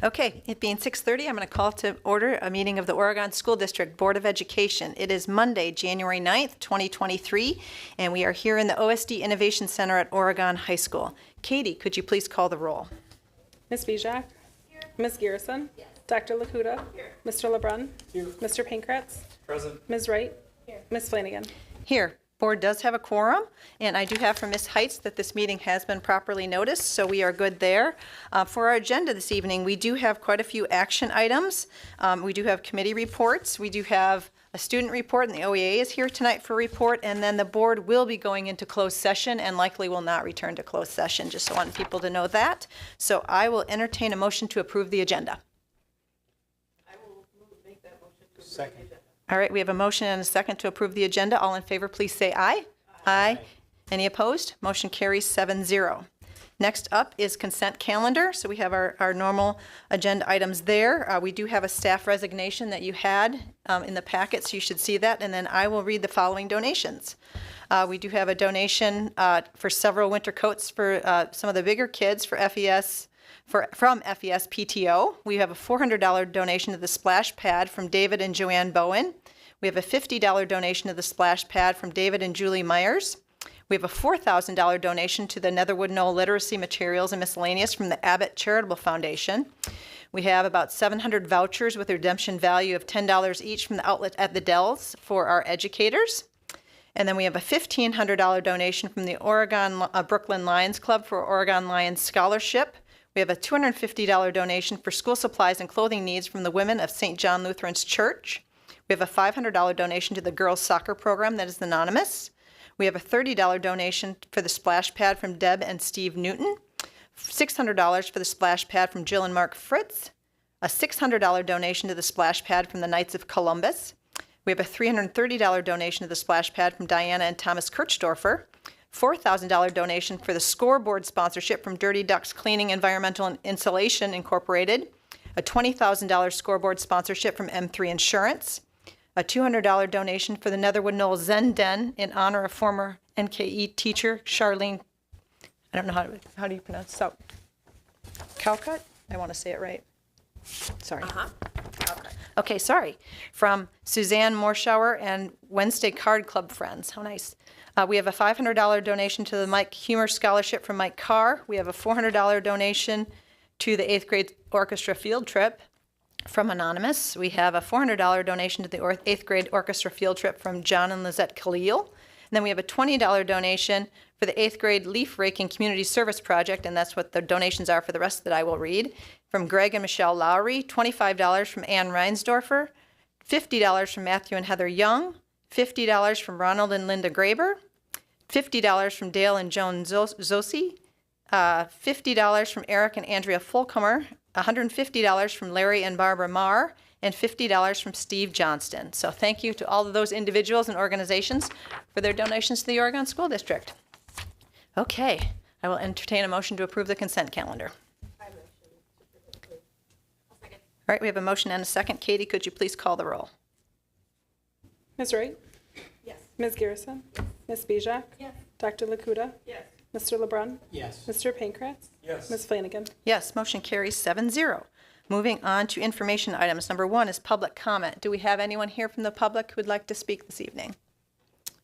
Okay, it being 6:30, I'm going to call to order a meeting of the Oregon School District Board of Education. It is Monday, January 9th, 2023, and we are here in the OSD Innovation Center at Oregon High School. Katie, could you please call the roll? Ms. Bijak? Here. Ms. Garrison? Yes. Dr. Lakuta? Here. Mr. LeBrun? Here. Mr. Pankratz? Present. Ms. Wright? Here. Ms. Flanagan? Here. Board does have a quorum, and I do have from Ms. Heitz that this meeting has been properly noticed, so we are good there. For our agenda this evening, we do have quite a few action items. We do have committee reports. We do have a student report, and the OEA is here tonight for a report, and then the board will be going into closed session and likely will not return to closed session, just so I want people to know that. So I will entertain a motion to approve the agenda. I will make that motion to approve Second. the agenda. All right, we have a motion and a second to approve the agenda. All in favor, please say aye. Aye. Any opposed? Motion carries 7-0. Next up is consent calendar. So we have our normal agenda items there. We do have a staff resignation that you had in the packet, so you should see that. And then I will read the following donations. We do have a donation for several winter coats for some of the bigger kids for FES. From FES PTO. We have a $400 donation to the splash pad from David and Joanne Bowen. We have a $50 donation to the splash pad from David and Julie Myers. We have a $4,000 donation to the Netherwood Knoll Literacy Materials and Miscellaneous from the Abbott Charitable Foundation. We have about 700 vouchers with a redemption value of $10 each from the outlet at the Dells for our educators. And then we have a $1,500 donation from the Oregon Brooklyn Lions Club for Oregon Lions Scholarship. We have a $250 donation for school supplies and clothing needs from the women of St. John Lutheran's Church. We have a $500 donation to the girls soccer program that is anonymous. We have a $30 donation for the splash pad from Deb and Steve Newton. $600 for the splash pad from Jill and Mark Fritz. A $600 donation to the splash pad from the Knights of Columbus. We have a $330 donation to the splash pad from Diana and Thomas Kirchdorfer. $4,000 donation for the scoreboard sponsorship from Dirty Ducks Cleaning, Environmental and Insulation Incorporated. A $20,000 scoreboard sponsorship from M3 Insurance. A $200 donation for the Netherwood Knoll Zen Den in honor of former NKE teacher Charlene, I don't know how do you pronounce so Calcutt? I want to say it right. Sorry. Okay, sorry. From Suzanne Morschauer and Wednesday Card Club friends. How nice. We have a $500 donation to the Mike Humor Scholarship from Mike Carr. We have a $400 donation to the 8th grade orchestra field trip from Anonymous. We have a $400 donation to the 8th grade orchestra field trip from John and Lizette Khalil. And then we have a $20 donation for the 8th grade leaf raking community service project, and that's what the donations are for the rest that I will read. From Greg and Michelle Lowry, $25 from Ann Reinsdorfer, $50 from Matthew and Heather Young, $50 from Ronald and Linda Graber, $50 from Dale and Joan Zosi, $50 from Eric and Andrea Fulcomer, $150 from Larry and Barbara Marr, and $50 from Steve Johnston. So thank you to all of those individuals and organizations for their donations to the Oregon School District. Okay, I will entertain a motion to approve the consent calendar. I motion to approve. I'll second. All right, we have a motion and a second. Katie, could you please call the roll? Ms. Wright? Yes. Ms. Garrison? Ms. Bijak? Yes. Dr. Lakuta? Yes. Mr. LeBrun? Yes. Mr. Pankratz? Yes. Ms. Flanagan? Yes, motion carries 7-0. Moving on to information items. Number 1 is public comment. Do we have anyone here from the public who would like to speak this evening?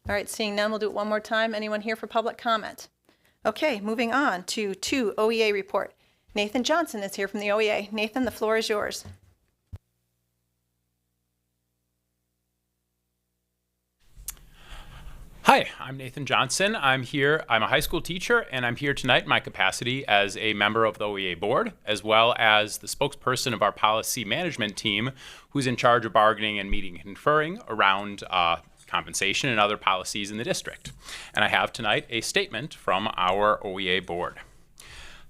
All right, seeing none, we'll do it one more time. Anyone here for public comment? Okay, moving on to 2 OEA report. Nathan Johnson is here from the OEA. Nathan, the floor is yours. Hi, I'm Nathan Johnson. I'm a high school teacher, and I'm here tonight in my capacity as a member of the OEA board, as well as the spokesperson of our policy management team, who's in charge of bargaining and meeting and conferring around compensation and other policies in the district. And I have tonight a statement from our OEA board.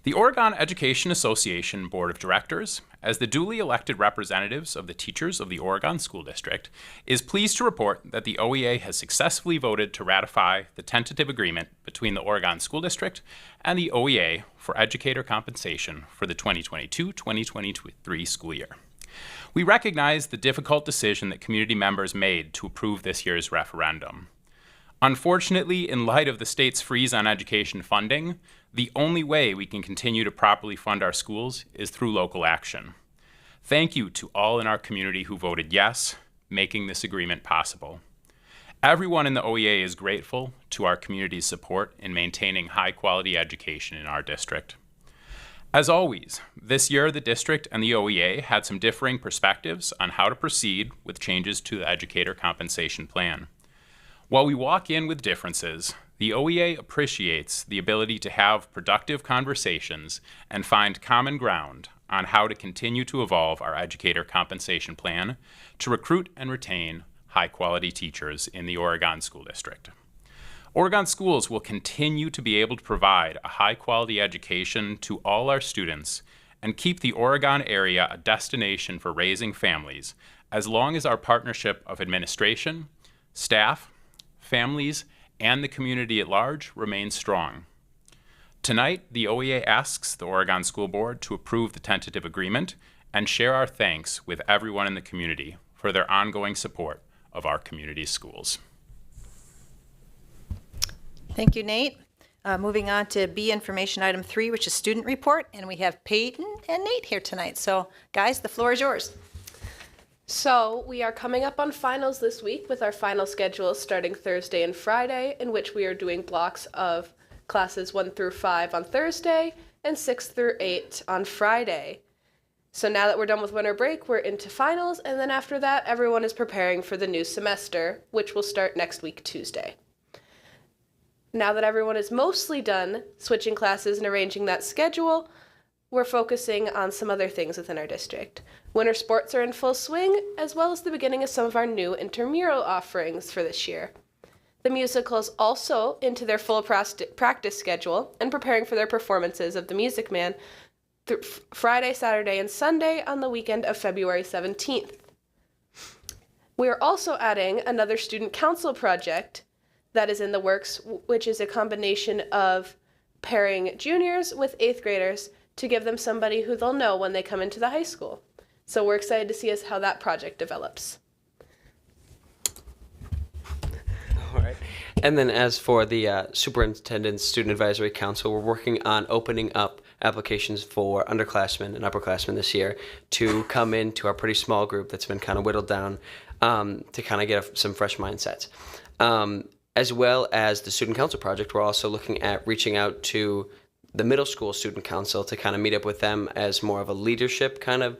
The Oregon Education Association Board of Directors, as the duly elected representatives of the teachers of the Oregon School District, is pleased to report that the OEA has successfully voted to ratify the tentative agreement between the Oregon School District and the OEA for educator compensation for the 2022-2023 school year. We recognize the difficult decision that community members made to approve this year's referendum. Unfortunately, in light of the state's freeze on education funding, the only way we can continue to properly fund our schools is through local action. Thank you to all in our community who voted yes, making this agreement possible. Everyone in the OEA is grateful to our community's support in maintaining high-quality education in our district. As always, this year the district and the OEA had some differing perspectives on how to proceed with changes to the educator compensation plan. While we walk in with differences, the OEA appreciates the ability to have productive conversations and find common ground on how to continue to evolve our educator compensation plan to recruit and retain high-quality teachers in the Oregon School District. Oregon schools will continue to be able to provide a high-quality education to all our students and keep the Oregon area a destination for raising families as long as our partnership of administration, staff, families, and the community at large remains strong. Tonight, the OEA asks the Oregon School Board to approve the tentative agreement and share our thanks with everyone in the community for their ongoing support of our community schools. Thank you, Nate. Moving on to B, information item 3, which is student report, and we have Peyton and Nate here tonight. So, guys, the floor is yours. So we are coming up on finals this week with our final schedule starting Thursday and Friday, in which we are doing blocks of classes 1 through 5 on Thursday and 6 through 8 on Friday. So now that we're done with winter break, we're into finals, and then after that, everyone is preparing for the new semester, which will start next week, Tuesday. Now that everyone is mostly done switching classes and arranging that schedule, we're focusing on some other things within our district. Winter sports are in full swing, as well as the beginning of some of our new intramural offerings for this year. The musicals also into their full practice schedule and preparing for their performances of The Music Man Friday, Saturday, and Sunday on the weekend of February 17th. We are also adding another student council project that is in the works, which is a combination of pairing juniors with 8th graders to give them somebody who they'll know when they come into the high school. So we're excited to see how that project develops. All right. And then as for the Superintendent's Student Advisory Council, we're working on opening up applications for underclassmen and upperclassmen this year to come into our pretty small group that's been kind of whittled down to kind of get some fresh mindsets. As well as the Student Council project, we're also looking at reaching out to the middle school student council to kind of meet up with them as more of a leadership kind of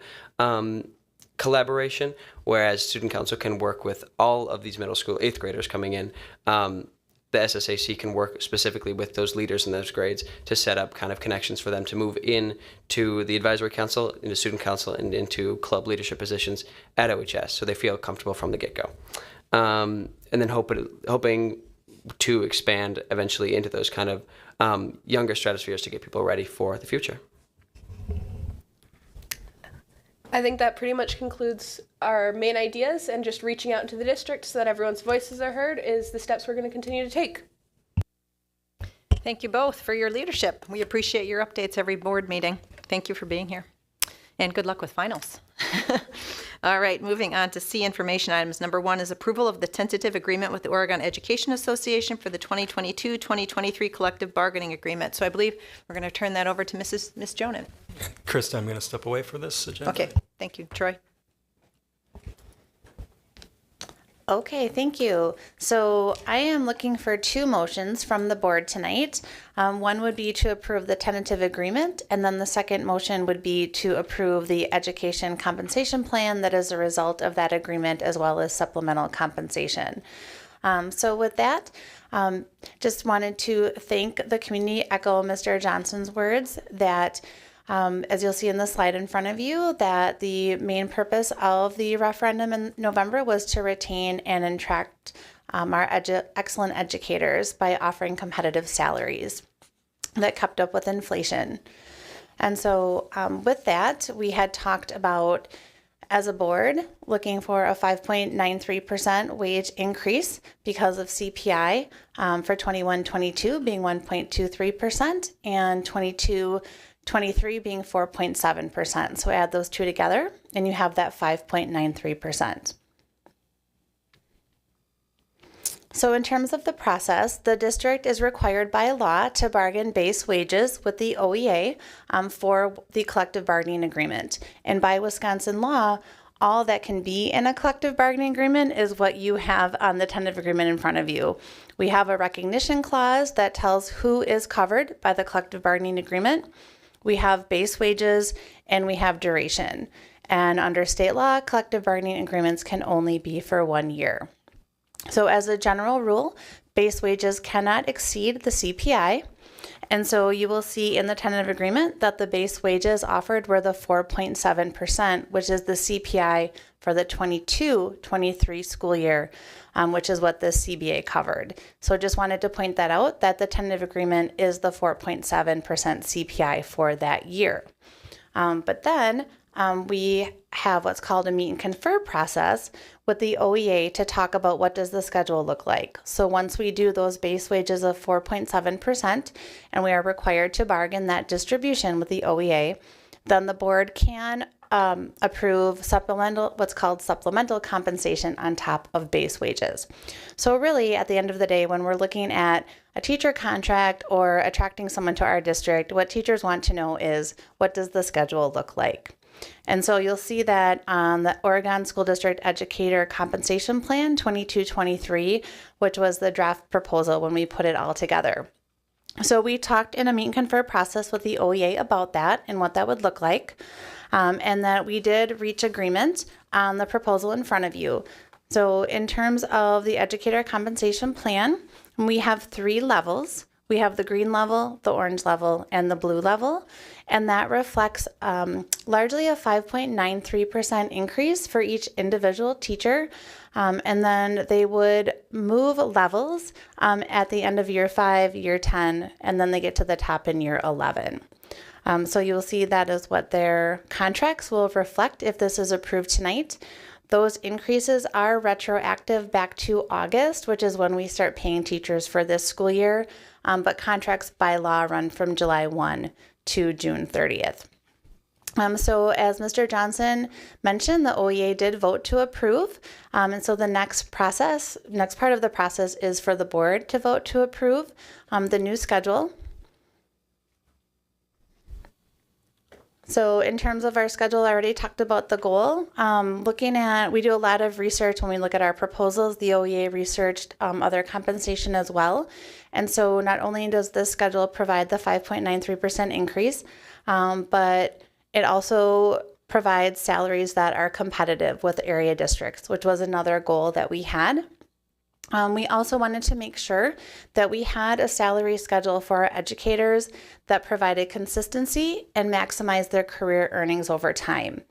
collaboration, whereas student council can work with all of these middle school 8th graders coming in. The SSAC can work specifically with those leaders in those grades to set up kind of connections for them to move in to the advisory council, into student council, and into club leadership positions at OHS, so they feel comfortable from the get-go. And then hoping to expand eventually into those kind of younger stratospheres to get people ready for the future. I think that pretty much concludes our main ideas, and just reaching out into the district so that everyone's voices are heard is the steps we're going to continue to take. Thank you both for your leadership. We appreciate your updates every board meeting. Thank you for being here. And good luck with finals. All right, moving on to C, information items. Number 1 is approval of the tentative agreement with the Oregon Education Association for the 2022-2023 collective bargaining agreement. So I believe we're going to turn that over to Miss Jonan. Krista, I'm going to step away for this agenda. Okay, thank you. Troy? Okay, thank you. So I am looking for 2 motions from the board tonight. One would be to approve the tentative agreement, and then the second motion would be to approve the education compensation plan that is a result of that agreement, as well as supplemental compensation. So with that, just wanted to thank the community, echo Mr. Johnson's words that as you'll see in the slide in front of you, that the main purpose of the referendum in November was to retain and attract our excellent educators by offering competitive salaries that kept up with inflation. And so with that, we had talked about, as a board, looking for a 5.93% wage increase because of CPI for 21-22 being 1.23% and 22-23 being 4.7%. So add those two together and you have that 5.93%. So in terms of the process, the district is required by law to bargain base wages with the OEA for the collective bargaining agreement. And by Wisconsin law, all that can be in a collective bargaining agreement is what you have on the tentative agreement in front of you. We have a recognition clause that tells who is covered by the collective bargaining agreement. We have base wages and we have duration. And under state law, collective bargaining agreements can only be for 1 year. So as a general rule, base wages cannot exceed the CPI. And so you will see in the tentative agreement that the base wages offered were the 4.7%, which is the CPI for the 22-23 school year, which is what this CBA covered. So just wanted to point that out, that the tentative agreement is the 4.7% CPI for that year. But then we have what's called a meet and confer process with the OEA to talk about what does the schedule look like. So once we do those base wages of 4.7% and we are required to bargain that distribution with the OEA, then the board can approve what's called supplemental compensation on top of base wages. So really at the end of the day, when we're looking at a teacher contract or attracting someone to our district, what teachers want to know is, what does the schedule look like? And so you'll see that on the Oregon School District Educator Compensation Plan 22-23, which was the draft proposal when we put it all together. So we talked in a meet and confer process with the OEA about that and what that would look like, and that we did reach agreement on the proposal in front of you. So in terms of the Educator Compensation Plan, we have 3 levels. We have the green level, the orange level, and the blue level, and that reflects largely a 5.93% increase for each individual teacher, and then they would move levels at the end of year 5, year 10, and then they get to the top in year 11. So you'll see that is what their contracts will reflect if this is approved tonight. Those increases are retroactive back to August, which is when we start paying teachers for this school year, but contracts by law run from July 1 to June 30th. So as Mr. Johnson mentioned, the OEA did vote to approve, and so the next part of the process is for the board to vote to approve the new schedule. So in terms of our schedule, I already talked about the goal. We do a lot of research when we look at our proposals. The OEA researched other compensation as well. And so not only does this schedule provide the 5.93% increase, but it also provides salaries that are competitive with area districts, which was another goal that we had. We also wanted to make sure that we had a salary schedule for our educators that provided consistency and maximized their career earnings over time.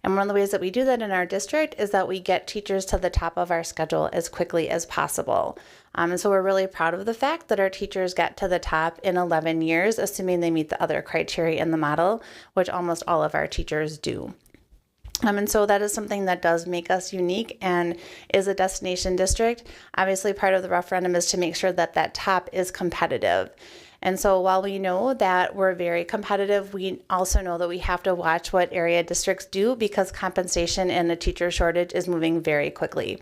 And one of the ways that we do that in our district is that we get teachers to the top of our schedule as quickly as possible. And so we're really proud of the fact that our teachers get to the top in 11 years, assuming they meet the other criteria in the model, which almost all of our teachers do. And so that is something that does make us unique and is a destination district. Obviously, part of the referendum is to make sure that that top is competitive. And so while we know that we're very competitive, we also know that we have to watch what area districts do because compensation and the teacher shortage is moving very quickly.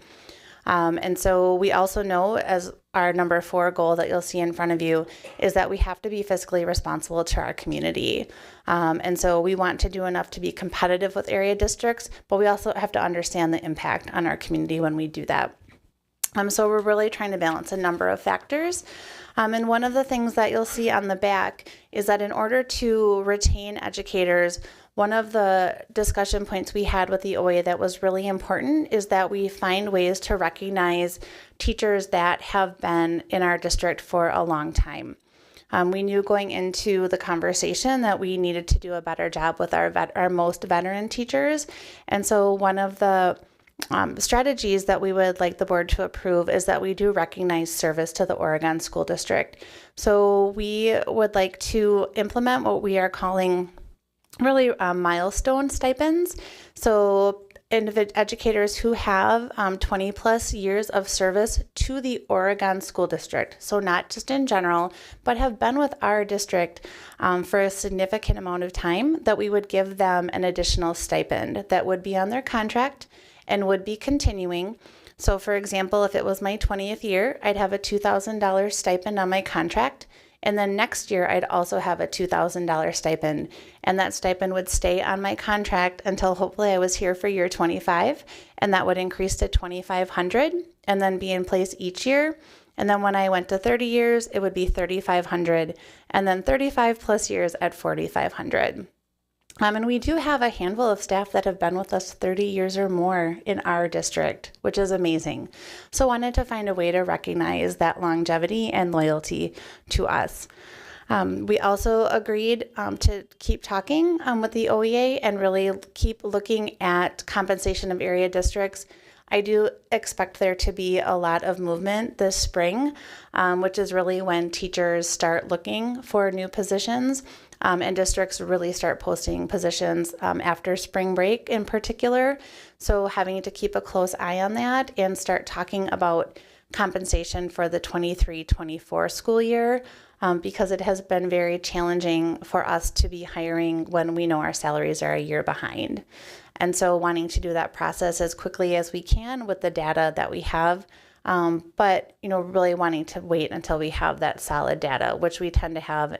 And so we also know, as our number 4 goal that you'll see in front of you, is that we have to be fiscally responsible to our community. And so we want to do enough to be competitive with area districts, but we also have to understand the impact on our community when we do that. So we're really trying to balance a number of factors. And one of the things that you'll see on the back is that in order to retain educators, one of the discussion points we had with the OEA that was really important is that we find ways to recognize teachers that have been in our district for a long time. We knew going into the conversation that we needed to do a better job with our most veteran teachers. And so one of the strategies that we would like the board to approve is that we do recognize service to the Oregon School District. So we would like to implement what we are calling really milestone stipends. So educators who have 20 plus years of service to the Oregon School District, so not just in general, but have been with our district for a significant amount of time, that we would give them an additional stipend that would be on their contract and would be continuing. So for example, if it was my 20th year, I'd have a $2,000 stipend on my contract. And then next year, I'd also have a $2,000 stipend. And that stipend would stay on my contract until hopefully I was here for year 25. And that would increase to $2,500 and then be in place each year. And then when I went to 30 years, it would be $3,500. And then 35 plus years at $4,500. And we do have a handful of staff that have been with us 30 years or more in our district, which is amazing. So wanted to find a way to recognize that longevity and loyalty to us. We also agreed to keep talking with the OEA and really keep looking at compensation of area districts. I do expect there to be a lot of movement this spring, which is really when teachers start looking for new positions. And districts really start posting positions after spring break in particular. So having to keep a close eye on that and start talking about compensation for the 23-24 school year because it has been very challenging for us to be hiring when we know our salaries are a year behind. And so wanting to do that process as quickly as we can with the data that we have, but really wanting to wait until we have that solid data, which we tend to have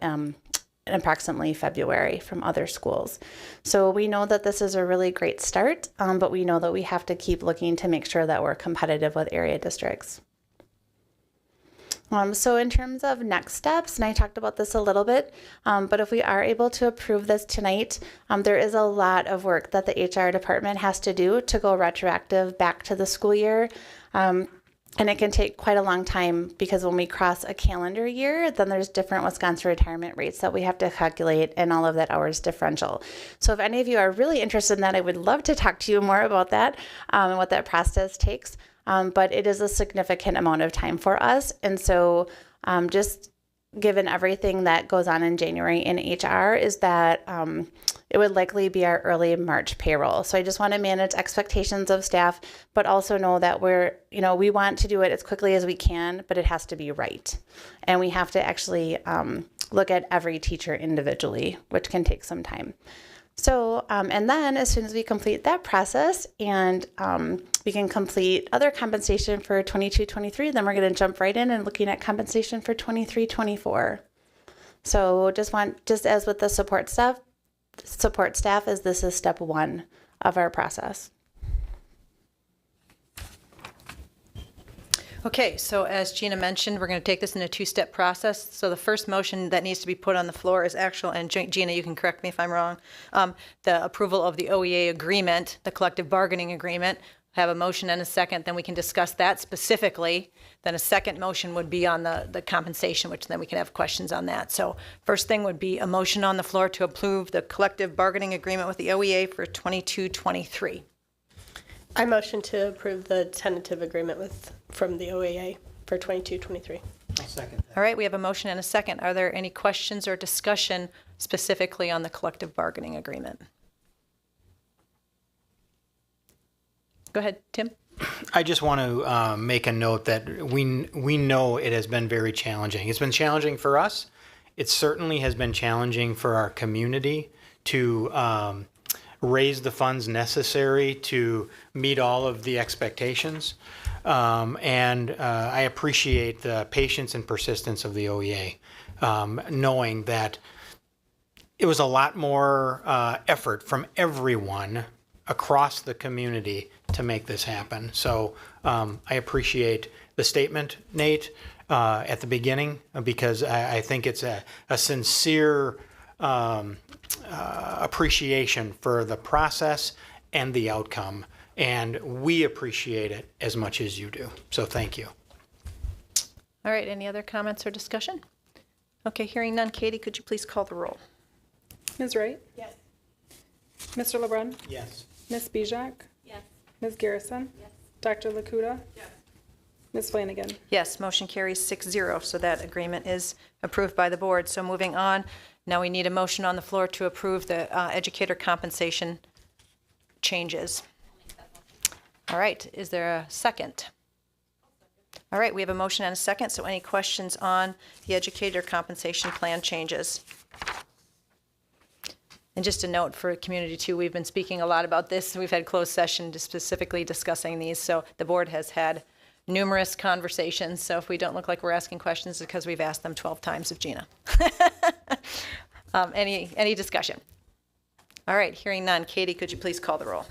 approximately February from other schools. So we know that this is a really great start, but we know that we have to keep looking to make sure that we're competitive with area districts. So in terms of next steps, and I talked about this a little bit, but if we are able to approve this tonight, there is a lot of work that the HR department has to do to go retroactive back to the school year. And it can take quite a long time because when we cross a calendar year, then there's different Wisconsin retirement rates that we have to calculate and all of that hours differential. So if any of you are really interested in that, I would love to talk to you more about that and what that process takes. But it is a significant amount of time for us. And so just given everything that goes on in January in HR is that it would likely be our early March payroll. So I just want to manage expectations of staff, but also know that we want to do it as quickly as we can, but it has to be right. And we have to actually look at every teacher individually, which can take some time. So, and then as soon as we complete that process and we can complete other compensation for 22-23, then we're going to jump right in and looking at compensation for 23-24. So just as with the support staff as this is step one of our process. Okay, so as Gina mentioned, we're going to take this in a two-step process. So the first motion that needs to be put on the floor is and Gina, you can correct me if I'm wrong, the approval of the OEA agreement, the collective bargaining agreement. Have a motion and a second, then we can discuss that specifically. Then a second motion would be on the compensation, which then we can have questions on that. So first thing would be a motion on the floor to approve the collective bargaining agreement with the OEA for 22-23. I motion to approve the tentative agreement from the OEA for 22-23. I'll second that. All right, we have a motion and a second. Are there any questions or discussion specifically on the collective bargaining agreement? Go ahead, Tim. I just want to make a note that we know it has been very challenging. It's been challenging for us. It certainly has been challenging for our community to raise the funds necessary to meet all of the expectations. And I appreciate the patience and persistence of the OEA, knowing that it was a lot more effort from everyone across the community to make this happen. So I appreciate the statement, Nate, at the beginning, because I think it's a sincere appreciation for the process and the outcome. And we appreciate it as much as you do. So thank you. All right, any other comments or discussion? Okay, hearing none. Katie, could you please call the roll? Ms. Wright? Yes. Mr. LeBrun? Yes. Ms. Bijak? Yes. Ms. Garrison? Yes. Dr. Lakuta? Yes. Ms. Flanagan? Yes, motion carries 6-0, so that agreement is approved by the board. So moving on, now we need a motion on the floor to approve the educator compensation changes. All right, is there a second? All right, we have a motion and a second, so any questions on the educator compensation plan changes? And just a note for community too, we've been speaking a lot about this. We've had closed session specifically discussing these. So the board has had numerous conversations. So if we don't look like we're asking questions, it's because we've asked them 12 times of Gina. Any discussion? All right, hearing none. Katie, could you please call the roll?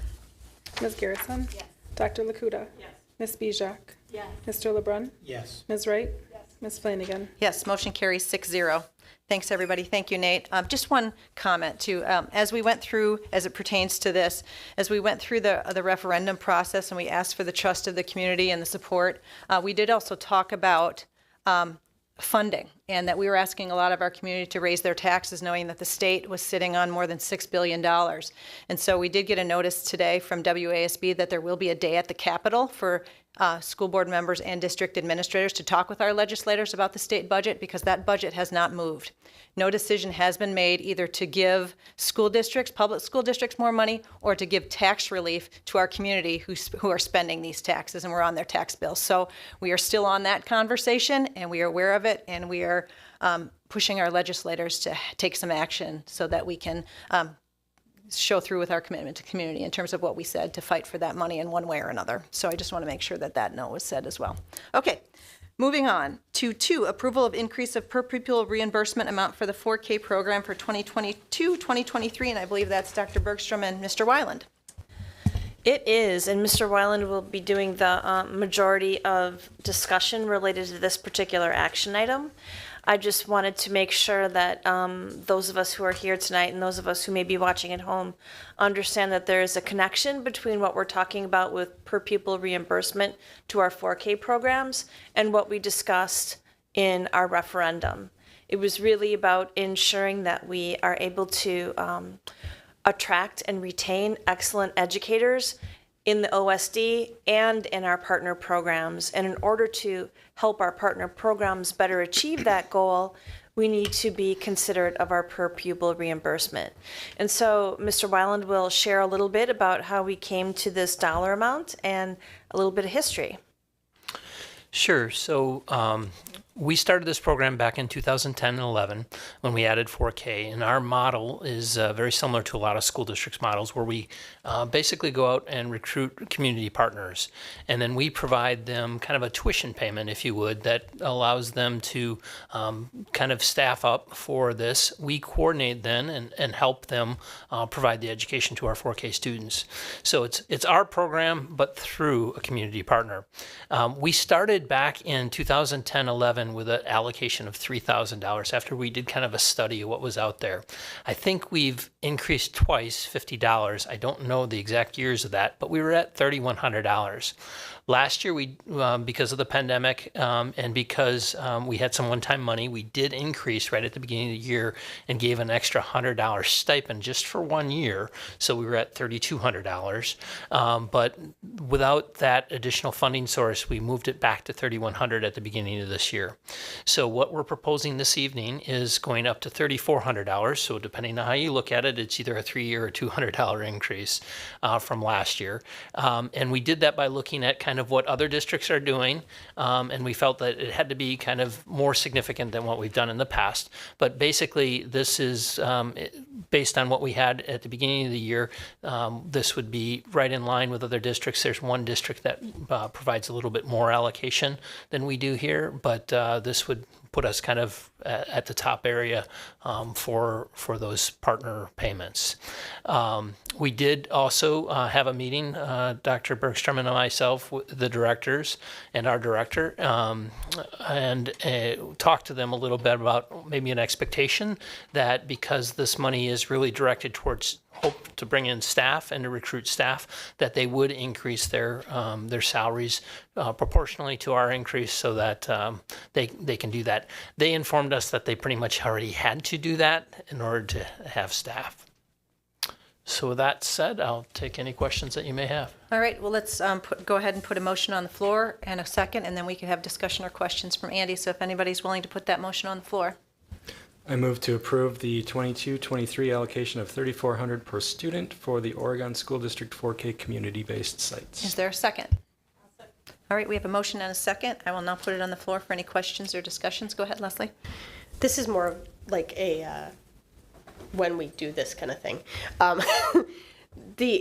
Ms. Garrison? Yes. Dr. Lakuta? Yes. Ms. Bijak? Yes. Mr. LeBrun? Yes. Ms. Wright? Yes. Ms. Flanagan? Yes, motion carries 6-0. Thanks, everybody. Thank you, Nate. Just one comment, too. As we went through, as it pertains to this, as we went through the referendum process and we asked for the trust of the community and the support, we did also talk about funding, and that we were asking a lot of our community to raise their taxes, knowing that the state was sitting on more than $6 billion. And so we did get a notice today from WASB that there will be a day at the Capitol for school board members and district administrators to talk with our legislators about the state budget, because that budget has not moved. No decision has been made either to give school districts, public school districts, more money, or to give tax relief to our community who are spending these taxes and we're on their tax bills. So we are still on that conversation, and we are aware of it, and we are pushing our legislators to take some action so that we can show through with our commitment to community in terms of what we said to fight for that money in one way or another. So I just want to make sure that that note was said as well. Okay, moving on to 2, approval of increase of per pupil reimbursement amount for the 4K program for 2022-2023, and I believe that's Dr. Bergstrom and Mr. Weiland. It is, and Mr. Weiland will be doing the majority of discussion related to this particular action item. I just wanted to make sure that those of us who are here tonight and those of us who may be watching at home understand that there is a connection between what we're talking about with per pupil reimbursement to our 4K programs and what we discussed in our referendum. It was really about ensuring that we are able to attract and retain excellent educators in the OSD and in our partner programs. And in order to help our partner programs better achieve that goal, we need to be considerate of our per pupil reimbursement. And so Mr. Weiland will share a little bit about how we came to this dollar amount and a little bit of history. Sure. So we started this program back in 2010 and 11 when we added 4K, and our model is very similar to a lot of school districts' models, where we basically go out and recruit community partners, and then we provide them kind of a tuition payment, if you would, that allows them to kind of staff up for this. We coordinate then and help them provide the education to our 4K students. So it's our program, but through a community partner. We started back in 2010-11 with an allocation of $3,000 after we did kind of a study of what was out there. I think we've increased twice $50. I don't know the exact years of that, but we were at $3,100. Last year, we because of the pandemic and because we had some one-time money, we did increase right at the beginning of the year and gave an extra $100 stipend just for 1 year. So we were at $3,200. But without that additional funding source, we moved it back to $3,100 at the beginning of this year. So what we're proposing this evening is going up to $3,400. So depending on how you look at it, it's either a $300 or a $200 increase from last year. And we did that by looking at kind of what other districts are doing, and we felt that it had to be kind of more significant than what we've done in the past. But basically, this is based on what we had at the beginning of the year. This would be right in line with other districts. There's one district that provides a little bit more allocation than we do here, but this would put us kind of at the top area for those partner payments. We did also have a meeting, Dr. Bergstrom and myself, the directors and our director, and talked to them a little bit about maybe an expectation that because this money is really directed towards hope to bring in staff and to recruit staff, that they would increase their salaries proportionally to our increase, so that they can do that. They informed us that they pretty much already had to do that in order to have staff. So with that said, I'll take any questions that you may have. All right, well, let's go ahead and put a motion on the floor and a second, and then we can have discussion or questions from Andy. So if anybody's willing to put that motion on the floor. I move to approve the 22-23 allocation of $3,400 per student for the Oregon School District 4K community-based sites. Is there a second? All right, we have a motion and a second. I will now put it on the floor for any questions or discussions. Go ahead, Leslie. This is more of like a when we do this kind of thing.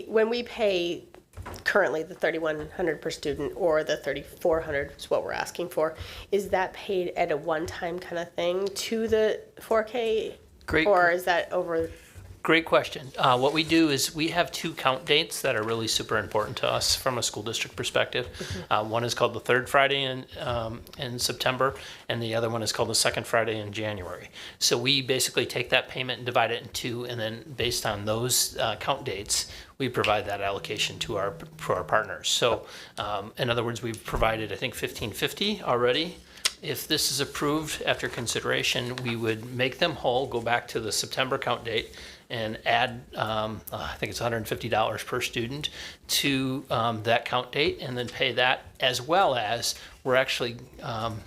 When we pay currently the $3,100 per student or the $3,400 is what we're asking for, is that paid at a one-time kind of thing to the 4K? Great. Or is that over? Great question. What we do is we have 2 count dates that are really super important to us from a school district perspective. One is called the third Friday in September, and the other one is called the second Friday in January. So we basically take that payment and divide it in 2, and then based on those count dates, we provide that allocation to our partners. So in other words, we've provided, I think, $1,550 already. If this is approved after consideration, we would make them whole, go back to the September count date, and add, I think it's $150 per student to that count date, and then pay that, as well as we're actually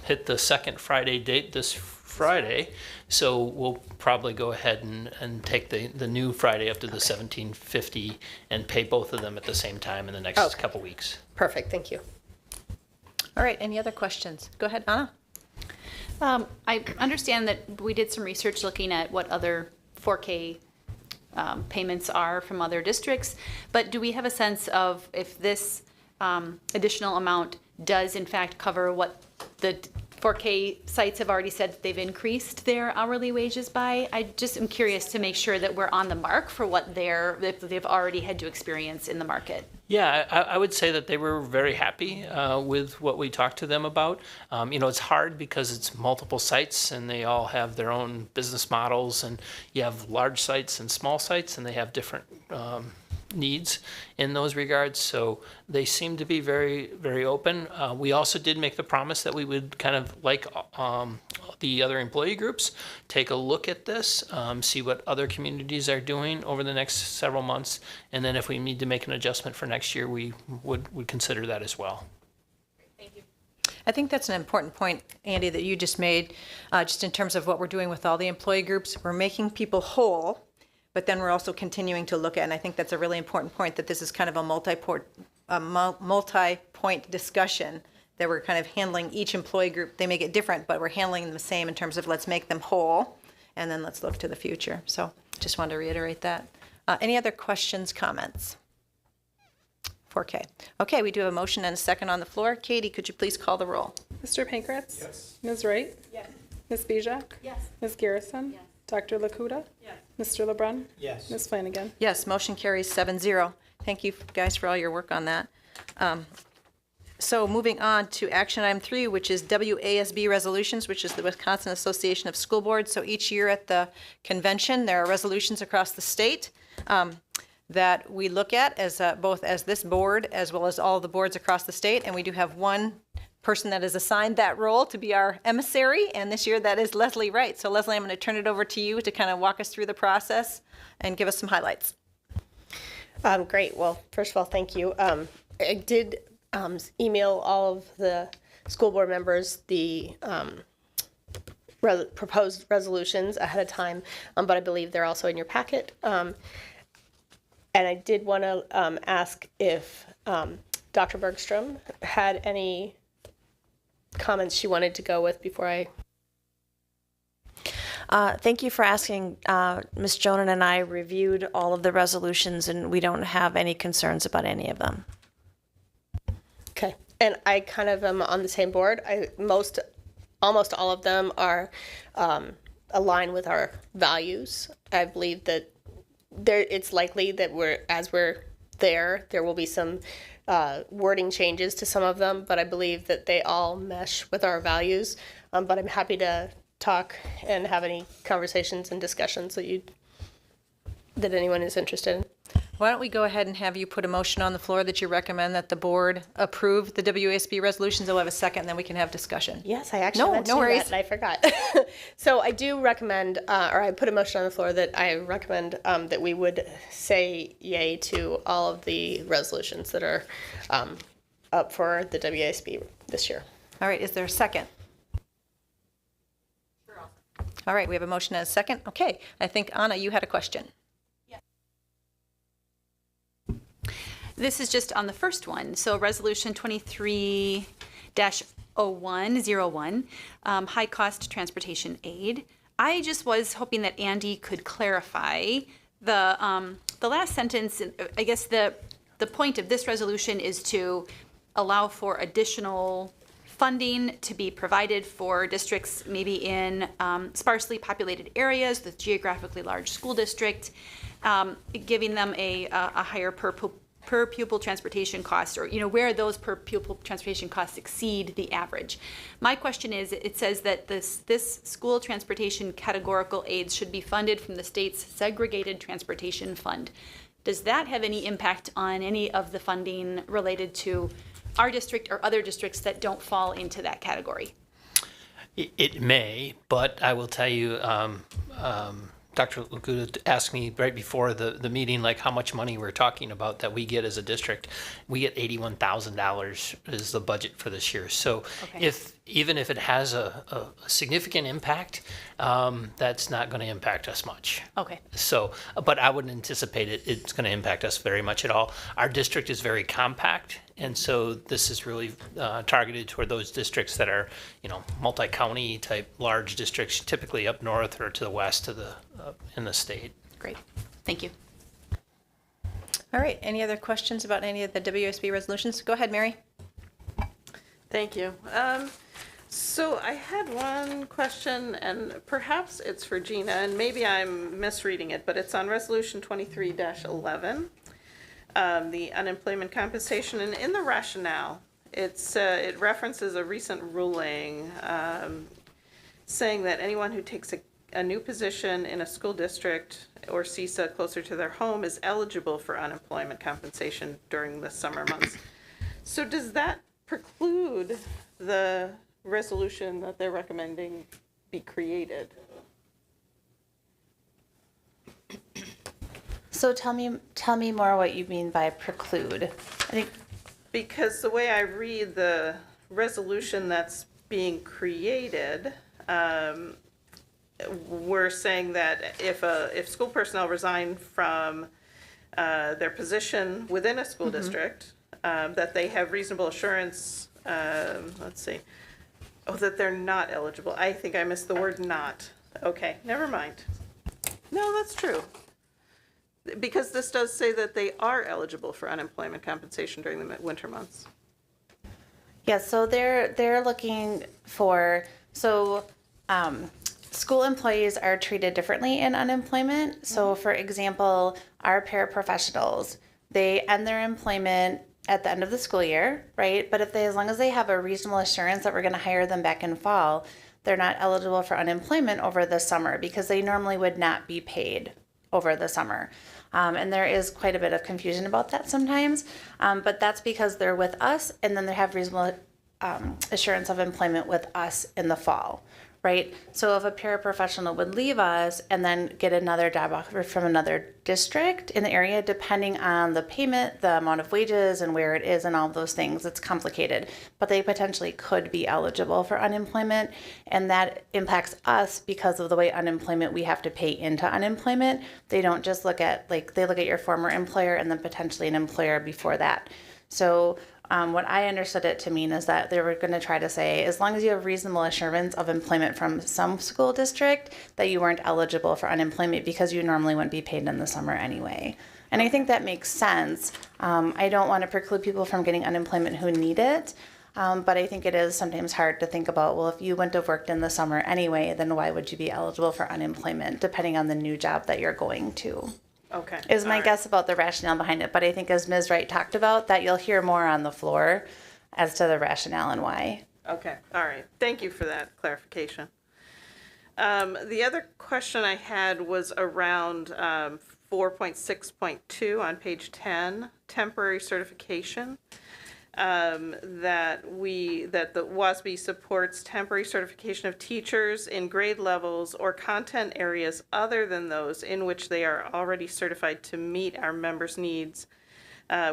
hit the second Friday date this Friday. So we'll probably go ahead and take the new Friday up to the $1,750 and pay both of them at the same time in the next couple weeks. Perfect, thank you. All right, any other questions? Go ahead, Anna. I understand that we did some research looking at what other 4K payments are from other districts, but do we have a sense of if this additional amount does in fact cover what the 4K sites have already said that they've increased their hourly wages by? I just am curious to make sure that we're on the mark for what they've already had to experience in the market. Yeah, I would say that they were very happy with what we talked to them about. It's hard because it's multiple sites and they all have their own business models, and you have large sites and small sites, and they have different needs in those regards. So they seem to be very, very open. We also did make the promise that we would kind of, like the other employee groups, take a look at this, see what other communities are doing over the next several months, and then if we need to make an adjustment for next year, we would consider that as well. I think that's an important point, Andy, that you just made, just in terms of what we're doing with all the employee groups. We're making people whole, but then we're also continuing to look at, and I think that's a really important point, that this is kind of a multi-point discussion, that we're kind of handling each employee group. They may get different, but we're handling them the same in terms of let's make them whole, and then let's look to the future. So just wanted to reiterate that. Any other questions, comments? 4K. Okay, we do have a motion and a second on the floor. Katie, could you please call the roll? Mr. Pankratz? Yes. Ms. Wright? Yes. Ms. Bijak? Yes. Ms. Garrison? Yes. Dr. Lakuta? Yes. Mr. LeBrun? Yes. Ms. Flanagan? Yes, motion carries 7-0. Thank you guys for all your work on that. So moving on to action item 3, which is WASB resolutions, which is the Wisconsin Association of School Boards. So each year at the convention, there are resolutions across the state that we look at as both as this board as well as all the boards across the state. And we do have one person that is assigned that role to be our emissary, and this year that is Leslie Wright. So Leslie, I'm going to turn it over to you to kind of walk us through the process and give us some highlights. Great. Well, first of all, thank you. I did email all of the school board members the proposed resolutions ahead of time, but I believe they're also in your packet. And I did want to ask if Dr. Bergstrom had any comments she wanted to go with before I... Thank you for asking. Ms. Jonan and I reviewed all of the resolutions, and we don't have any concerns about any of them. Okay. And I kind of am on the same board. Almost all of them are aligned with our values. I believe that it's likely that as we're there will be some wording changes to some of them, but I believe that they all mesh with our values. But I'm happy to talk and have any conversations and discussions that anyone is interested in. Why don't we go ahead and have you put a motion on the floor that you recommend that the board approve the WASB resolutions? We'll have a second, and then we can have discussion. Yes, I actually meant to do that, and I forgot. So I do recommend, or I put a motion on the floor that I recommend that we would say yay to all of the resolutions that are up for the WASB this year. All right, is there a second? All right, we have a motion and a second. Okay, I think, Anna, you had a question. This is just on the first one. So Resolution 23-0101, high cost transportation aid. I just was hoping that Andy could clarify the last sentence. I guess the point of this resolution is to allow for additional funding to be provided for districts maybe in sparsely populated areas with geographically large school district, giving them a higher per pupil transportation cost, or where those per pupil transportation costs exceed the average. My question is, it says that this school transportation categorical aids should be funded from the state's segregated transportation fund. Does that have any impact on any of the funding related to our district or other districts that don't fall into that category? It may, but I will tell you, Dr. Lakuta asked me right before the meeting, like how much money we're talking about that we get as a district. We get $81,000 is the budget for this year. So Okay. even if it has a significant impact, that's not going to impact us much. Okay. So, but I wouldn't anticipate it's going to impact us very much at all. Our district is very compact, and so this is really targeted toward those districts that are, multi-county type large districts, typically up north or to the west of in the state. Great. Thank you. All right, any other questions about any of the WSB resolutions? Go ahead, Mary. Thank you. So I had one question, and perhaps it's for Gina, and maybe I'm misreading it, but it's on Resolution 23-11, the unemployment compensation, and in the rationale, it references a recent ruling saying that anyone who takes a new position in a school district or CISA closer to their home is eligible for unemployment compensation during the summer months. So does that preclude the resolution that they're recommending be created? So tell me more what you mean by preclude. I think Because the way I read the resolution that's being created, we're saying that if school personnel resign from their position within a school district, that they have reasonable assurance, that they're not eligible. I think I missed the word not. Okay, never mind. No, that's true. Because this does say that they are eligible for unemployment compensation during the winter months. yeah, so they're looking for school employees are treated differently in unemployment. So for example, our paraprofessionals, they end their employment at the end of the school year, right? But as long as they have a reasonable assurance that we're going to hire them back in fall, they're not eligible for unemployment over the summer because they normally would not be paid over the summer. And there is quite a bit of confusion about that sometimes, but that's because they're with us and then they have reasonable assurance of employment with us in the fall, right? So if a paraprofessional would leave us and then get another job offer from another district in the area, depending on the payment, the amount of wages and where it is and all those things, it's complicated. But they potentially could be eligible for unemployment, and that impacts us because of the way unemployment we have to pay into unemployment. They don't just look at, they look at your former employer and then potentially an employer before that. So what I understood it to mean is that they were going to try to say, as long as you have reasonable assurance of employment from some school district, that you weren't eligible for unemployment because you normally wouldn't be paid in the summer anyway. And I think that makes sense. I don't want to preclude people from getting unemployment who need it, but I think it is sometimes hard to think about, well, if you wouldn't have worked in the summer anyway, then why would you be eligible for unemployment, depending on the new job that you're going to. Okay. Is my all right. guess about the rationale behind it. But I think as Ms. Wright talked about, that you'll hear more on the floor as to the rationale and why. Okay, all right. Thank you for that clarification. The other question I had was around 4.6.2 on page 10, temporary certification. That the WASB supports temporary certification of teachers in grade levels or content areas other than those in which they are already certified to meet our members' needs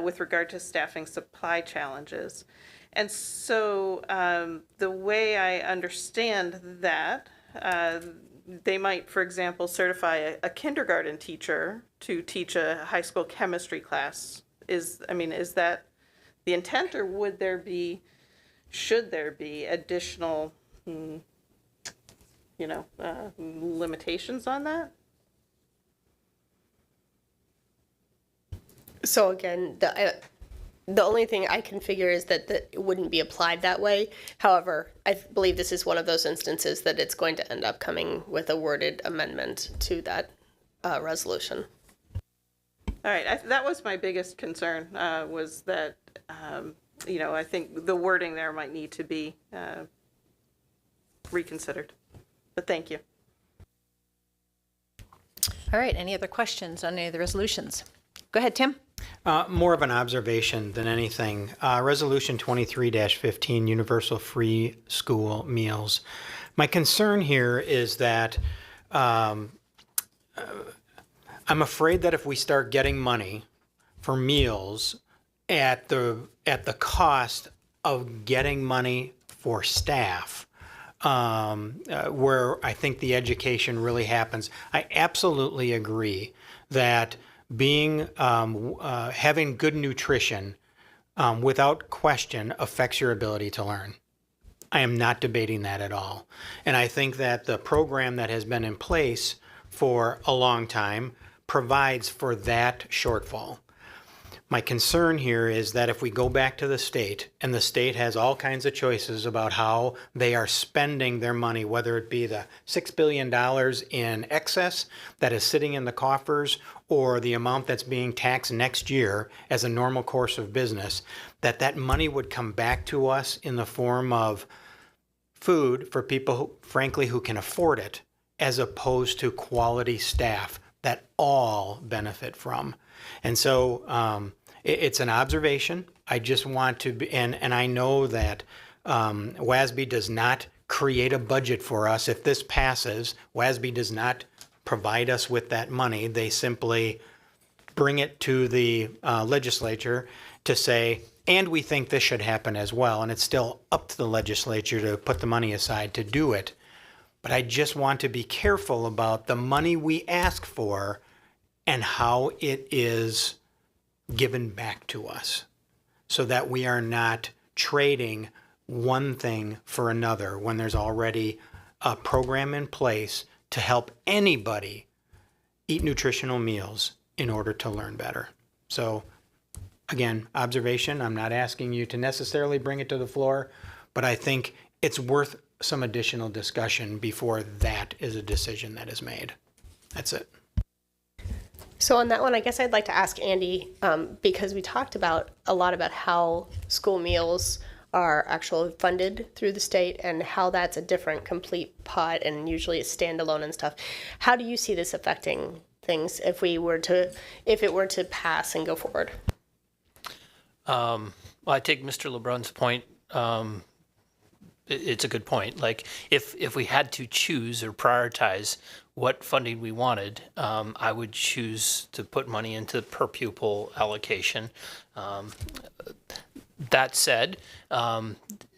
with regard to staffing supply challenges. And so the way I understand that, they might, for example, certify a kindergarten teacher to teach a high school chemistry class. Is that the intent, or should there be additional, limitations on that? So again, the only thing I can figure is that it wouldn't be applied that way. However, I believe this is one of those instances that it's going to end up coming with a worded amendment to that resolution. All right, that was my biggest concern, was that, I think the wording there might need to be reconsidered. But thank you. All right, any other questions on any of the resolutions? Go ahead, Tim. More of an observation than anything. Resolution 23-15, Universal Free School Meals. My concern here is that I'm afraid that if we start getting money for meals at the cost of getting money for staff, where I think the education really happens, I absolutely agree that having good nutrition without question affects your ability to learn. I am not debating that at all. And I think that the program that has been in place for a long time provides for that shortfall. My concern here is that if we go back to the state, and the state has all kinds of choices about how they are spending their money, whether it be the $6 billion in excess that is sitting in the coffers or the amount that's being taxed next year as a normal course of business, that money would come back to us in the form of food for people, who can afford it, as opposed to quality staff that all benefit from. And so it's an observation. I just want to be, and I know that WASB does not create a budget for us. If this passes, WASB does not provide us with that money. They simply bring it to the legislature to say, and we think this should happen as well. And it's still up to the legislature to put the money aside to do it. But I just want to be careful about the money we ask for and how it is given back to us, so that we are not trading one thing for another when there's already a program in place to help anybody eat nutritional meals in order to learn better. So again, observation, I'm not asking you to necessarily bring it to the floor, but I think it's worth some additional discussion before that is a decision that is made. That's it. So on that one, I guess I'd like to ask Andy, because we talked a lot about how school meals are actually funded through the state and how that's a different complete pot and usually it's standalone and stuff. How do you see this affecting things if it were to pass and go forward? Well, I take Mr. LeBrun's point. It's a good point. Like if we had to choose or prioritize what funding we wanted, I would choose to put money into per pupil allocation. That said,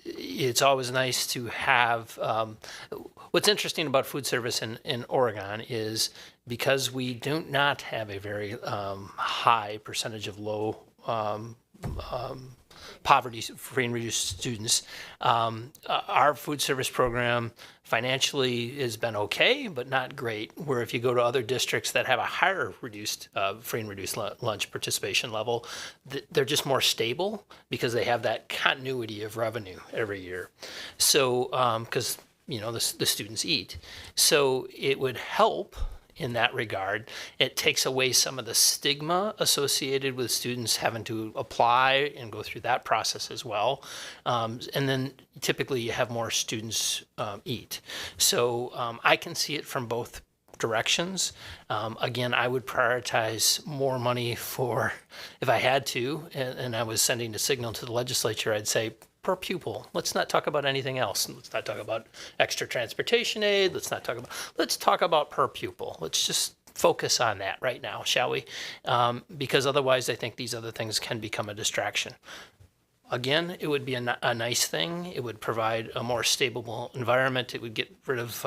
it's always nice to have, what's interesting about food service in Oregon is because we do not have a very high percentage of low poverty, free and reduced students. Our food service program financially has been okay, but not great. Where if you go to other districts that have a higher reduced free and reduced lunch participation level, they're just more stable because they have that continuity of revenue every year. So, because the students eat, so it would help. In that regard, it takes away some of the stigma associated with students having to apply and go through that process as well. And then typically you have more students eat. So I can see it from both directions. Again, I would prioritize more money for, if I had to, and I was sending a signal to the legislature, I'd say, per pupil. Let's not talk about anything else. Let's not talk about extra transportation aid. Let's talk about per pupil. Let's just focus on that right now, shall we? Because otherwise I think these other things can become a distraction. Again, it would be a nice thing. It would provide a more stable environment. It would get rid of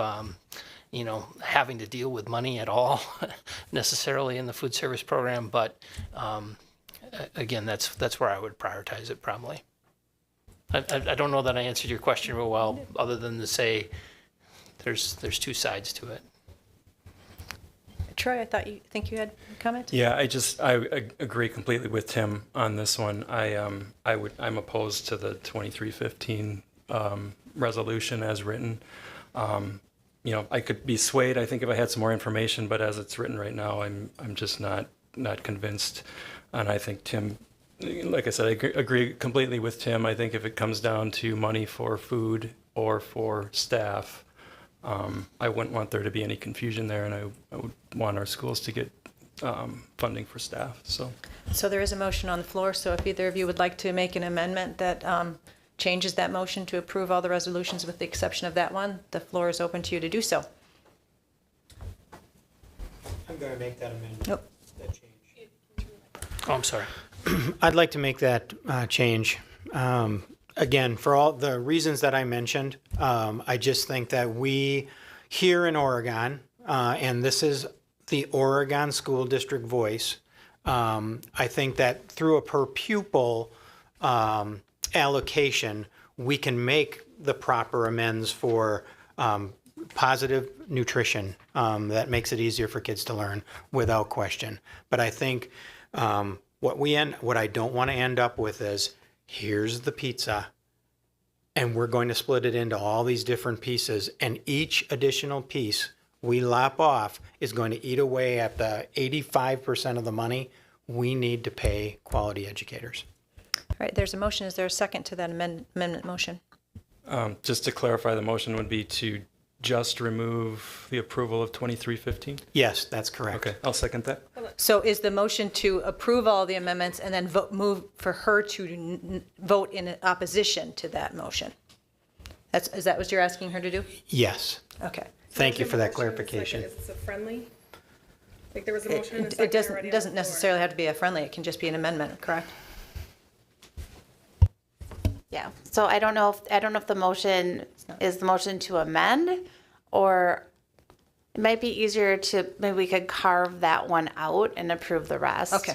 having to deal with money at all necessarily in the food service program. But again, that's where I would prioritize it probably. I don't know that I answered your question real well, other than to say there's two sides to it. Troy, I think you had a comment? Yeah, I agree completely with Tim on this one. I'm opposed to the 2315 resolution as written. I could be swayed, I think, if I had some more information, but as it's written right now, I'm just not convinced. And I think Tim, like I said, I agree completely with Tim. I think if it comes down to money for food or for staff, I wouldn't want there to be any confusion there, and I would want our schools to get funding for staff. So there is a motion on the floor, so if either of you would like to make an amendment that changes that motion to approve all the resolutions with the exception of that one, the floor is open to you to do so. I'm going to make that amendment. Nope. That change. Oh, I'm sorry. I'd like to make that change. Again, for all the reasons that I mentioned, I just think that we here in Oregon, and this is the Oregon School District voice, I think that through a per pupil allocation, we can make the proper amends for positive nutrition that makes it easier for kids to learn without question. But I think what I don't want to end up with is, here's the pizza, and we're going to split it into all these different pieces, and each additional piece we lop off is going to eat away at the 85% of the money we need to pay quality educators. All right, there's a motion. Is there a second to that amendment motion? Just to clarify, the motion would be to just remove the approval of 2315? Yes, that's correct. Okay, I'll second that. So is the motion to approve all the amendments and then move for her to vote in opposition to that motion? Is that what you're asking her to do? Yes. Okay. Thank you for that Motion and a clarification. second. Is this a friendly? Like there was a motion and a second It doesn't already on doesn't the floor. necessarily have to be a friendly. It can just be an amendment, correct? Yeah, so I don't know if the motion is the motion to amend, or it might be easier to, maybe we could carve that one out and approve the rest. Okay.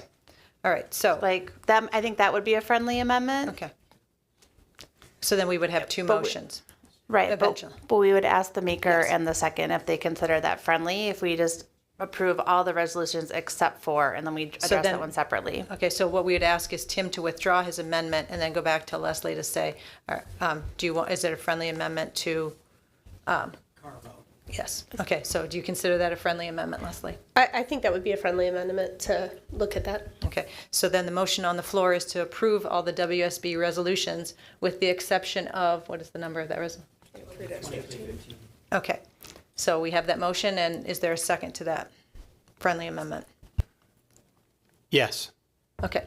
All right. So Like that, I think that would be a friendly amendment. okay. So then we would have two motions. Right, Eventually. but we would ask the maker Yes. and the second if they consider that friendly, if we just approve all the resolutions except for, and then we address then- that one separately. Okay, so what we would ask is Tim to withdraw his amendment and then go back to Leslie to say, is it a friendly amendment to? Yes. Okay, so do you consider that a friendly amendment, Leslie? I think that would be a friendly amendment to look at that. Okay, so then the motion on the floor is to approve all the WSB resolutions with the exception of, what is the number of that resolution? 3-15. Okay, so we have that motion, and is there a second to that friendly amendment? Yes. Okay,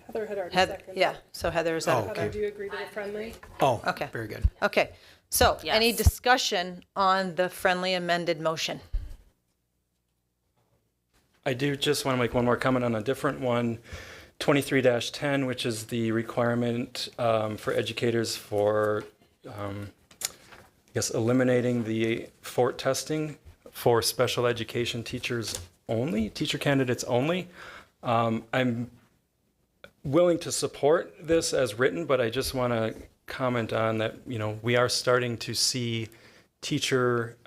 Heather had already Heather, seconded. yeah, so Heather, is that Oh, okay? Heather, do you agree to the friendly? Oh, Okay. very good. Okay, so any Yes. discussion on the friendly amended motion? I do just want to make one more comment on a different one, 23-10, which is the requirement for educators for, I guess, eliminating the FORT testing for special education teachers only, teacher candidates only. I'm willing to support this as written, but I just want to comment on that, we are starting to see teacher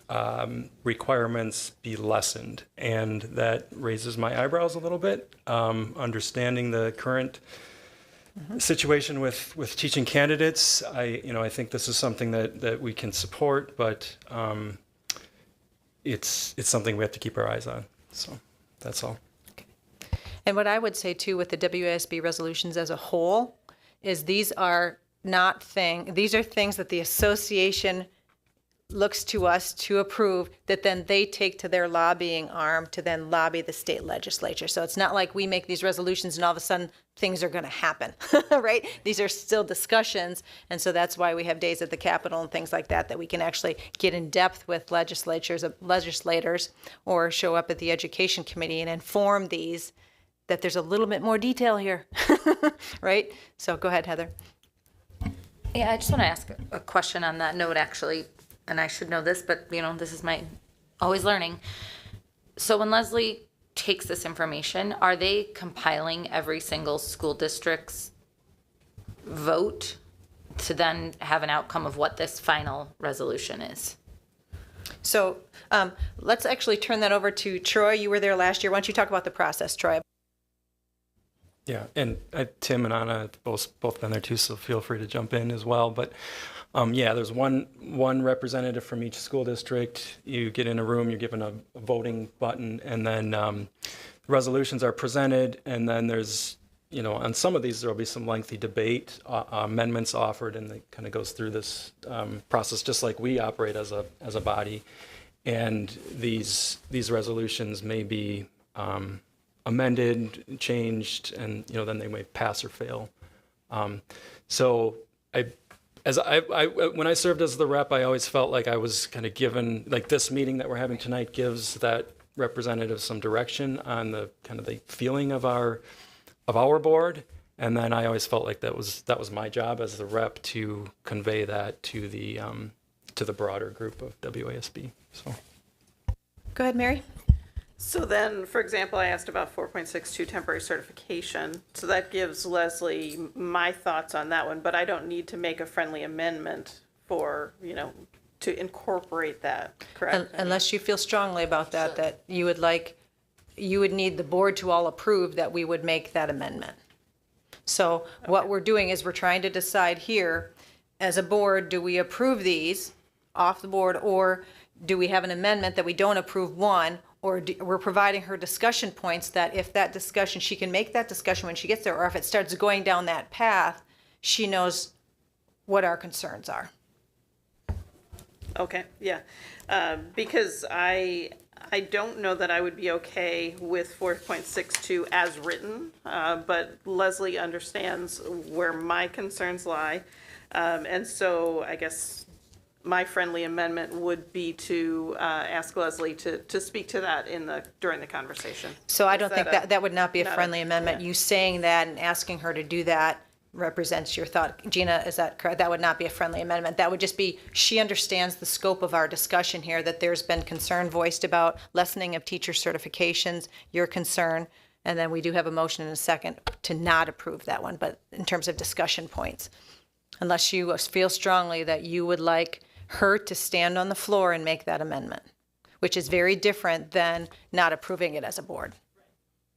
requirements be lessened, and that raises my eyebrows a little bit. Understanding the current situation with teaching candidates, I think this is something that we can support, but it's something we have to keep our eyes on. So that's all. And what I would say too with the WASB resolutions as a whole is these are things that the association looks to us to approve that then they take to their lobbying arm to then lobby the state legislature. So it's not like we make these resolutions and all of a sudden things are going to happen, right? These are still discussions. And so that's why we have days at the Capitol and things like that we can actually get in depth with legislators or show up at the education committee and inform these that there's a little bit more detail here, right? So go ahead, Heather. Yeah, I just want to ask a question on that note, actually, and I should know this, but this is my always learning. So when Leslie takes this information, are they compiling every single school district's vote to then have an outcome of what this final resolution is? So let's actually turn that over to Troy. You were there last year. Why don't you talk about the process, Troy? Yeah, and Tim and Anna have both been there too, so feel free to jump in as well. But yeah, there's one representative from each school district. You get in a room, you're given a voting button, and then resolutions are presented, and then there's, on some of these, there'll be some lengthy debate, amendments offered, and it kind of goes through this process just like we operate as a body. And these resolutions may be amended, changed, and then they may pass or fail. So when I served as the rep, I always felt like I was kind of given, like this meeting that we're having tonight gives that representative some direction on the kind of the feeling of our board, and then I always felt like that was my job as the rep to convey that to the broader group of WASB. So, Go ahead, Mary. So then, for example, I asked about 4.62 temporary certification. So that gives Leslie my thoughts on that one, but I don't need to make a friendly amendment for, to incorporate that, correct? Unless you feel strongly about that you would need the board to all approve that we would make that amendment. So what we're doing is we're trying to decide here, as a board, do we approve these off the board, or do we have an amendment that we don't approve one, or we're providing her discussion points that if that discussion, she can make that discussion when she gets there, or if it starts going down that path, she knows what our concerns are. Okay, yeah, because I don't know that I would be okay with 4.62 as written, but Leslie understands where my concerns lie. And so I guess my friendly amendment would be to ask Leslie to speak to that during the conversation. So I don't Is think that would not be a friendly amendment. yeah. You saying that and asking her to do that represents your thought. Gina, is that correct? That would not be a friendly amendment. That would just be, she understands the scope of our discussion here, that there's been concern voiced about lessening of teacher certifications, your concern, and then we do have a motion and a second to not approve that one, but in terms of discussion points. Unless you feel strongly that you would like her to stand on the floor and make that amendment, which is very different than not approving it as a board.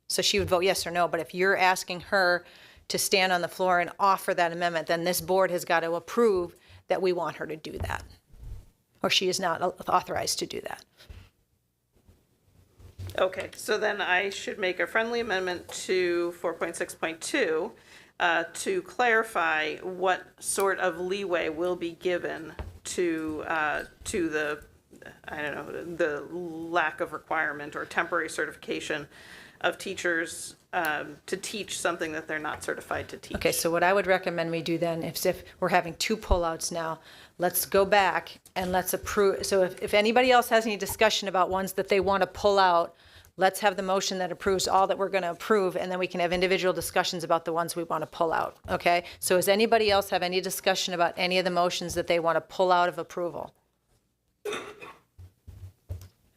So she would vote yes or no, but if you're asking her to stand on the floor and offer that amendment, then this board has got to approve that we want her to do that, or she is not authorized to do that. Okay, so then I should make a friendly amendment to 4.6.2 to clarify what sort of leeway will be given to the, I don't know, the lack of requirement or temporary certification of teachers to teach something that they're not certified to teach. Okay, so what I would recommend we do then, if we're having two pullouts now, let's go back and let's approve. So if anybody else has any discussion about ones that they want to pull out, let's have the motion that approves all that we're going to approve, and then we can have individual discussions about the ones we want to pull out, okay? So does anybody else have any discussion about any of the motions that they want to pull out of approval?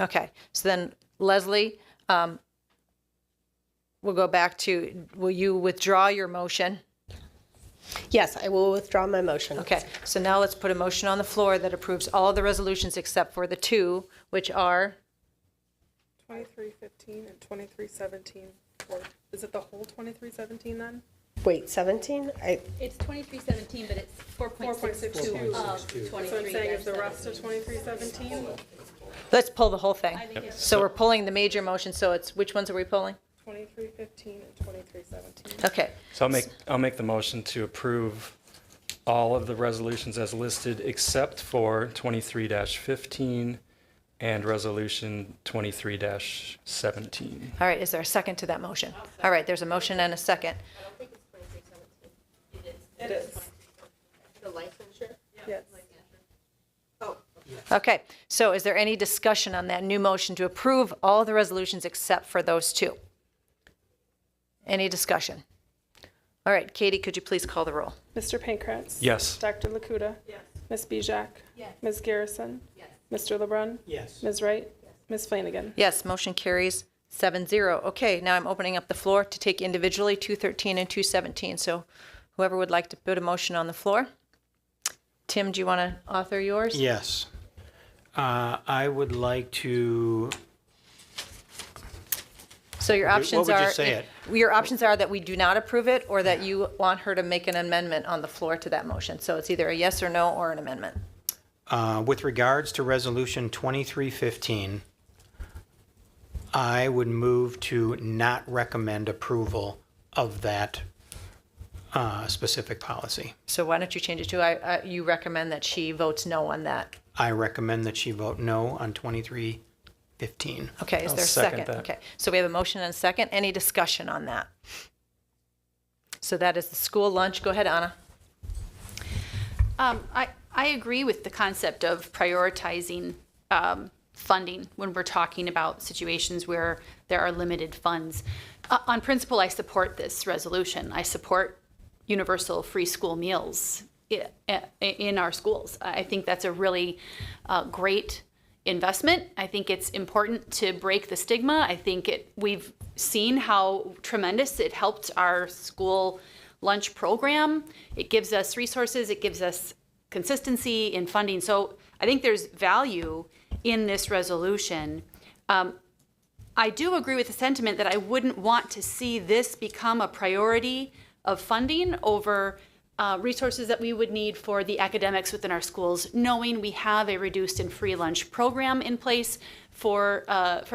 Okay, so then Leslie, we'll go back to, will you withdraw your motion? Yes, I will withdraw my motion. Okay, so now let's put a motion on the floor that approves all of the resolutions except for the two, which are? 2315 and 2317. Or is it the whole 2317 then? Wait, 17? It's 2317, but it's 4.62 of So I'm saying is the rest of 2317? Let's pull the whole thing. I think it's So we're pulling the major motion, so it's, which ones are we pulling? 2315 and 2317. Okay, So I'll make the motion to approve all of the resolutions as listed except for 23-15 and resolution 23-17. all right, is there a second to that motion? All right, there's a motion and a second. It is. The licensure? Yes. Okay, so is there any discussion on that new motion to approve all the resolutions except for those two? Any discussion? All right, Katie, could you please call the roll? Mr. Pankratz? Yes. Dr. Lakuta? Yes. Ms. Bijak? Yes. Ms. Garrison? Yes. Mr. LeBrun? Yes. Ms. Wright? Yes. Ms. Flanagan? Yes, motion carries 7-0. Okay, now I'm opening up the floor to take individually 213 and 217. So whoever would like to put a motion on the floor. Tim, do you want to author yours? Yes. I would like to, So your options would you are. say it? Your options are that we do not approve it, or that you want her to make an amendment on the floor to that motion. So it's either a yes or no or an amendment. with regards to Resolution 2315, I would move to not recommend approval of that specific policy. So why don't you change it to, you recommend that she votes no on that? I recommend that she vote no on 2315. Okay, is I'll there a second second? that. Okay, so we have a motion and a second. Any discussion on that? So that is the school lunch. Go ahead, Anna. I agree with the concept of prioritizing funding when we're talking about situations where there are limited funds. On principle, I support this resolution. I support universal free school meals in our schools. I think that's a really great investment. I think it's important to break the stigma. I think we've seen how tremendous it helped our school lunch program. It gives us resources. It gives us consistency in funding. So I think there's value in this resolution. I do agree with the sentiment that I wouldn't want to see this become a priority of funding over resources that we would need for the academics within our schools, knowing we have a reduced and free lunch program in place for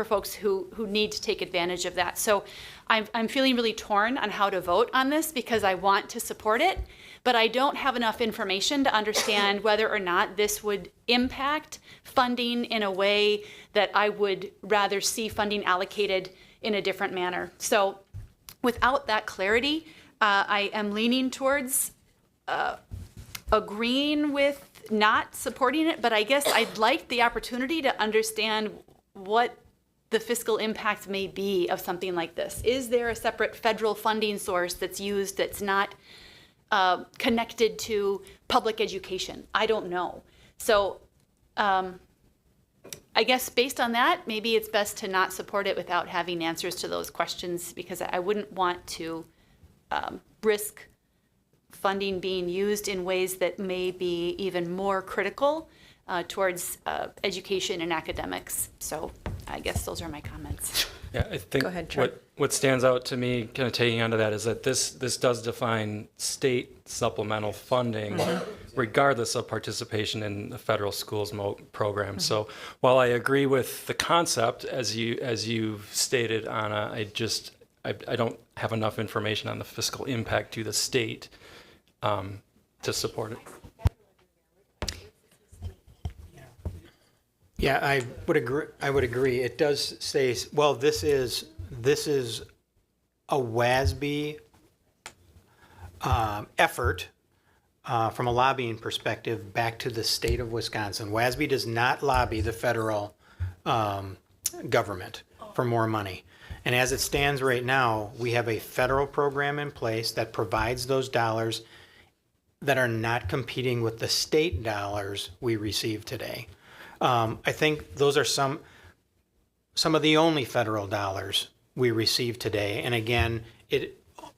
folks who need to take advantage of that. So I'm feeling really torn on how to vote on this because I want to support it, but I don't have enough information to understand whether or not this would impact funding in a way that I would rather see funding allocated in a different manner. So without that clarity, I am leaning towards agreeing with not supporting it, but I guess I'd like the opportunity to understand what the fiscal impact may be of something like this. Is there a separate federal funding source that's used that's not connected to public education? I don't know. So I guess based on that, maybe it's best to not support it without having answers to those questions, because I wouldn't want to risk funding being used in ways that may be even more critical towards education and academics. So I guess those are my comments. Yeah, I think Go ahead, Troy. what stands out to me, kind of taking onto that, is that this does define state supplemental funding, regardless of participation in the federal schools program. So while I agree with the concept, as you've stated, Anna, I don't have enough information on the fiscal impact to the state to support it. Yeah, I would agree. It does say, well, this is a WASB effort from a lobbying perspective back to the state of Wisconsin. WASB does not lobby the federal government for more money. And as it stands right now, we have a federal program in place that provides those dollars that are not competing with the state dollars we receive today. I think those are some of the only federal dollars we receive today. And again,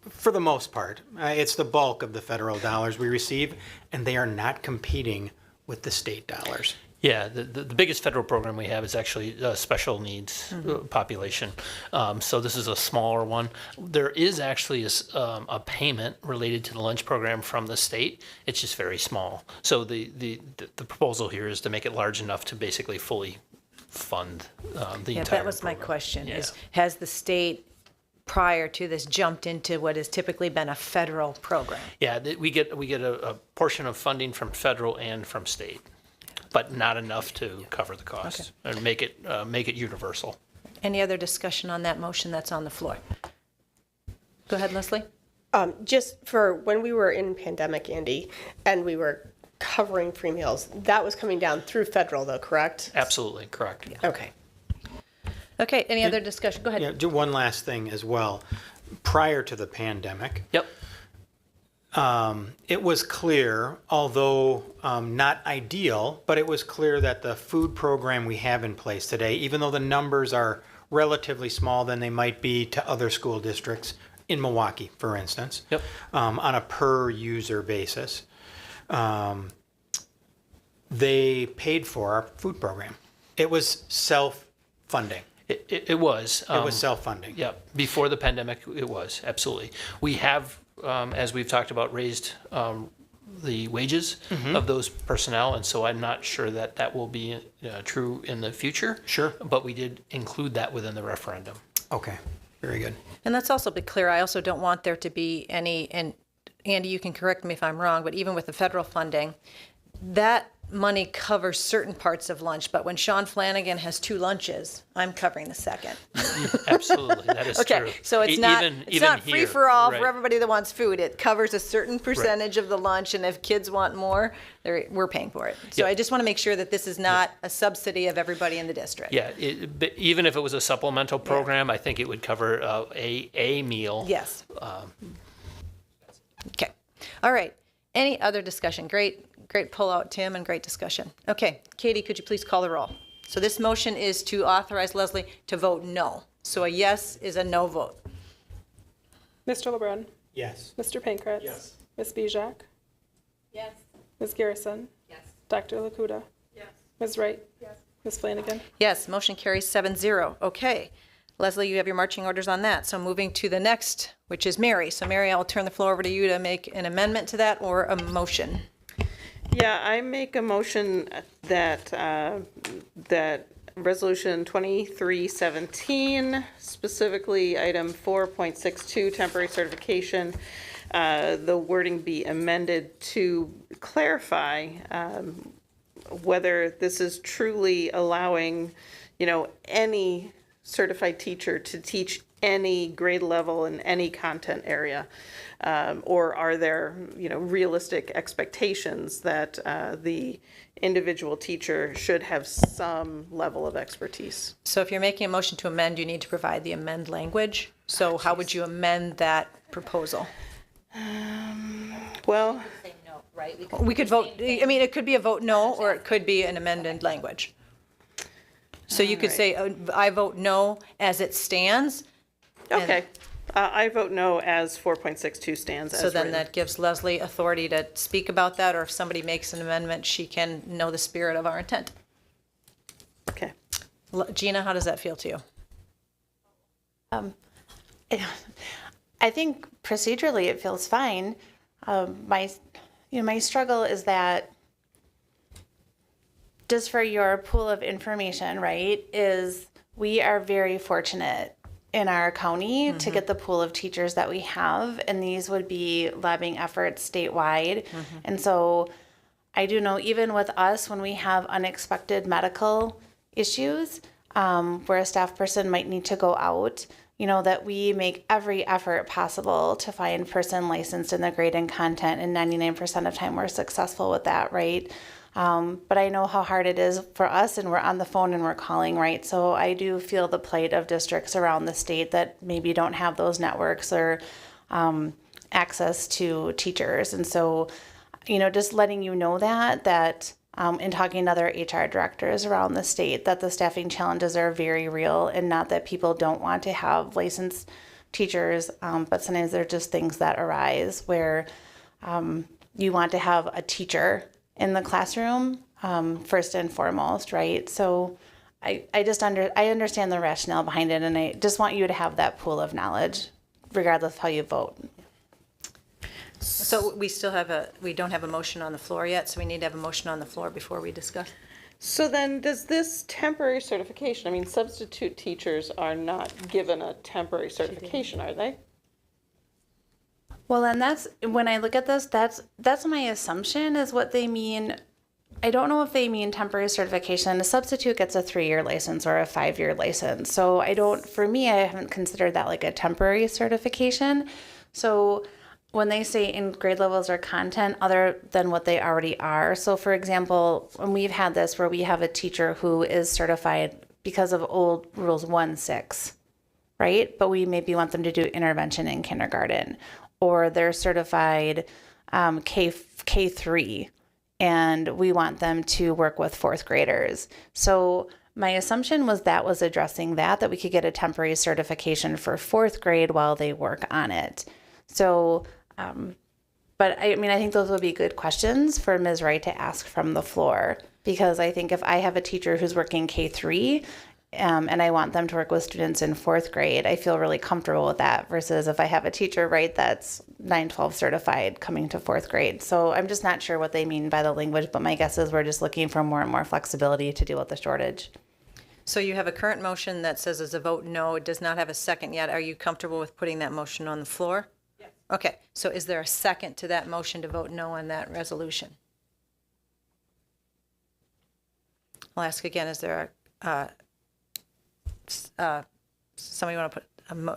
for the most part, it's the bulk of the federal dollars we receive, and they are not competing with the state dollars. Yeah, the biggest federal program we have is actually special needs population. So this is a smaller one. There is actually a payment related to the lunch program from the state. It's just very small. So the proposal here is to make it large enough to basically fully fund the entire That was my program. question, Yeah. is has the state prior to this jumped into what has typically been a federal program? Yeah, we get a portion of funding from federal and from state, but not enough to cover the cost and make it universal. Any other discussion on that motion that's on the floor? Go ahead, Leslie. Just for when we were in pandemic, Andy, and we were covering free meals, that was coming down through federal though, correct? Absolutely, correct. Okay. Okay, any other discussion? Go ahead. Yeah, do one last thing as well. Prior to the pandemic, Yep. it was clear, although not ideal, but it was clear that the food program we have in place today, even though the numbers are relatively small than they might be to other school districts in Milwaukee, for instance, Yep. on a per user basis, they paid for our food program. It was self-funding. It was. It was self-funding. Yeah, before the pandemic, it was, absolutely. We have, as we've talked about, raised the wages of those personnel, and so I'm not sure that that will be true in the future. Sure. But we did include that within the referendum. Okay, very good. And let's also be clear, I also don't want there to be any, and Andy, you can correct me if I'm wrong, but even with the federal funding, that money covers certain parts of lunch, but when Sean Flanagan has 2 lunches, I'm covering the second. Absolutely, that is true. Okay, so it's not free here, for all right. for everybody that wants food. It covers a certain percentage of the lunch, and if kids want more, we're paying for it. So Yep. I just want to make sure that this is not a subsidy of everybody in the district. Yeah, but even if it was a supplemental program, I think it would cover a meal. Yes. Okay. All right. Any other discussion? Great pull out, Tim, and great discussion. Okay, Katie, could you please call the roll? So this motion is to authorize Leslie to vote no. So a yes is a no vote. Mr. LeBrun? Yes. Mr. Pankratz? Yes. Ms. Bijak? Yes. Ms. Garrison? Yes. Dr. Lakuta? Yes. Ms. Wright? Yes. Ms. Flanagan? Yes, motion carries 7-0. Okay. Leslie, you have your marching orders on that. So moving to the next, which is Mary. So Mary, I'll turn the floor over to you to make an amendment to that or a motion. Yeah, I make a motion that, that Resolution 2317, specifically item 4.62, temporary certification, the wording be amended to clarify whether this is truly allowing, any certified teacher to teach any grade level in any content area, or are there, realistic expectations that the individual teacher should have some level of expertise? So if you're making a motion to amend, you need to provide the amend language. So how would you amend that proposal? Well, Say no, right? We could vote, I mean, it could be a vote no, or it could be an amended language. So you could say, I vote no as it stands. and- okay. I vote no as 4.62 stands as So then written. that gives Leslie authority to speak about that, or if somebody makes an amendment, she can know the spirit of our intent. Okay. Gina, how does that feel to you? I think procedurally it feels fine. My struggle is that just for your pool of information, right, is we are very fortunate in our county to get the pool of teachers that we have, and these would be lobbying efforts statewide. And so I do know even with us, when we have unexpected medical issues, where a staff person might need to go out, that we make every effort possible to find person licensed in the grade and content, and 99% of time we're successful with that, right? But I know how hard it is for us, and we're on the phone and we're calling, right? So I do feel the plight of districts around the state that maybe don't have those networks or access to teachers. And so, just letting you know that in talking to other HR directors around the state, that the staffing challenges are very real, and not that people don't want to have licensed teachers, but sometimes they're just things that arise where you want to have a teacher in the classroom first and foremost, right? So I understand the rationale behind it, and I just want you to have that pool of knowledge regardless of how you vote. So we don't have a motion on the floor yet, so we need to have a motion on the floor before we discuss. So then does this temporary certification, substitute teachers are not given a temporary certification, are they? Well, and that's when I look at this, that's my assumption is what they mean. I don't know if they mean temporary certification. A substitute gets a 3-year license or a 5-year license. So for me, I haven't considered that like a temporary certification. So when they say in grade levels or content other than what they already are. So for example, when we've had this where we have a teacher who is certified because of old rules 1-6, right? But we maybe want them to do intervention in kindergarten, or they're certified K3, and we want them to work with 4th graders. So my assumption was that was addressing that we could get a temporary certification for 4th grade while they work on it. So, but But I mean, I think those would be good questions for Ms. Wright to ask from the floor, because I think if I have a teacher who's working K-3 and I want them to work with students in 4th grade, I feel really comfortable with that versus if I have a teacher, right, that's 9-12 certified coming to 4th grade. So I'm just not sure what they mean by the language, but my guess is we're just looking for more and more flexibility to deal with the shortage. So you have a current motion that says as a vote no, it does not have a second yet. Are you comfortable with putting that motion on the floor? Yes. Okay, so is there a second to that motion to vote no on that resolution? I'll ask again, is there somebody want to put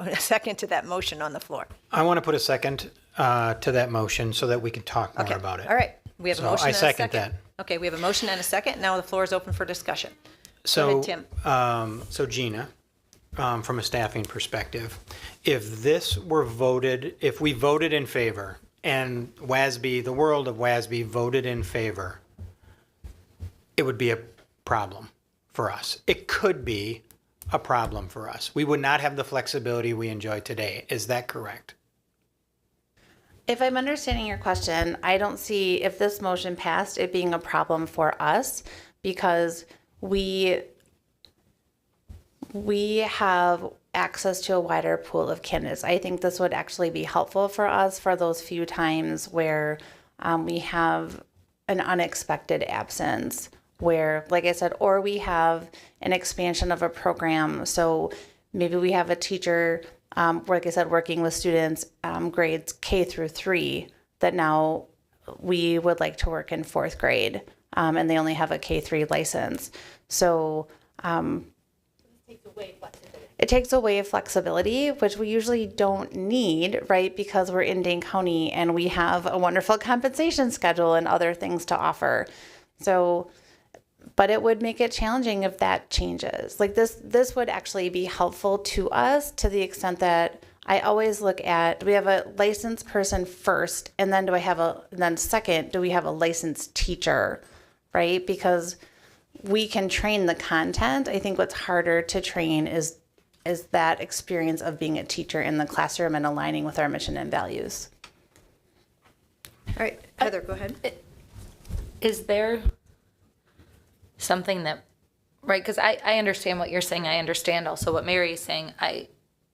a second to that motion on the floor? I want to put a second to that motion so that we can talk more about it. All right, we have a So motion I and a second. second that. Okay, we have a motion and a second. Now the floor is open for discussion. So, Go ahead, Tim. So Gina, from a staffing perspective, if this were voted, if we voted in favor and WASB, the world of WASB voted in favor, it would be a problem for us. It could be a problem for us. We would not have the flexibility we enjoy today. Is that correct? If I'm understanding your question, I don't see, if this motion passed, it being a problem for us because we have access to a wider pool of candidates. I think this would actually be helpful for us for those few times where we have an unexpected absence, where, like I said, or we have an expansion of a program. So maybe we have a teacher, like I said, working with students grades K through 3 that now we would like to work in 4th grade, and they only have a K-3 license. So it takes away flexibility, which we usually don't need, right? Because we're in Dane County and we have a wonderful compensation schedule and other things to offer. So, but it would make it challenging if that changes. Like this would actually be helpful to us to the extent that I always look at, do we have a licensed person first? And then then second, do we have a licensed teacher, right? Because we can train the content. I think what's harder to train is that experience of being a teacher in the classroom and aligning with our mission and values. All right, Heather, go ahead. Is there something that, right, because I understand what you're saying. I understand also what Mary is saying.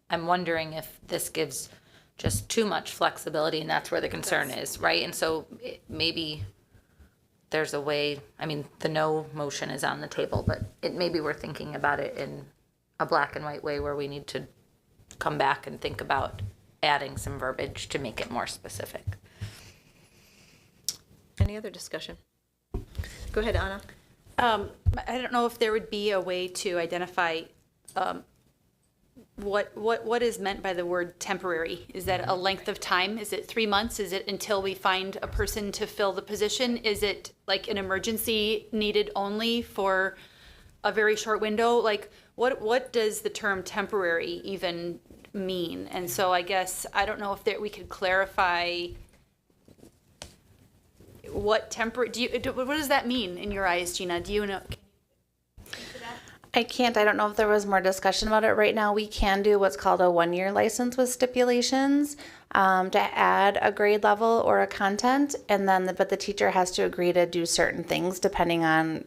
I'm wondering if this gives just too much flexibility, and that's where the concern is, right? And so maybe there's a way, I mean, the no motion is on the table, but maybe we're thinking about it in a black and white way where we need to come back and think about adding some verbiage to make it more specific. Any other discussion? Go ahead, Anna. I don't know if there would be a way to identify what is meant by the word temporary. Is that a length of time? Is it 3 months? Is it until we find a person to fill the position? Is it like an emergency needed only for a very short window? Like what does the term temporary even mean? And so I guess I don't know if we could clarify what what does that mean in your eyes, Gina? Do you know? I can't. I don't know if there was more discussion about it. Right now, we can do what's called a 1-year license with stipulations to add a grade level or a content, and then but the teacher has to agree to do certain things depending on,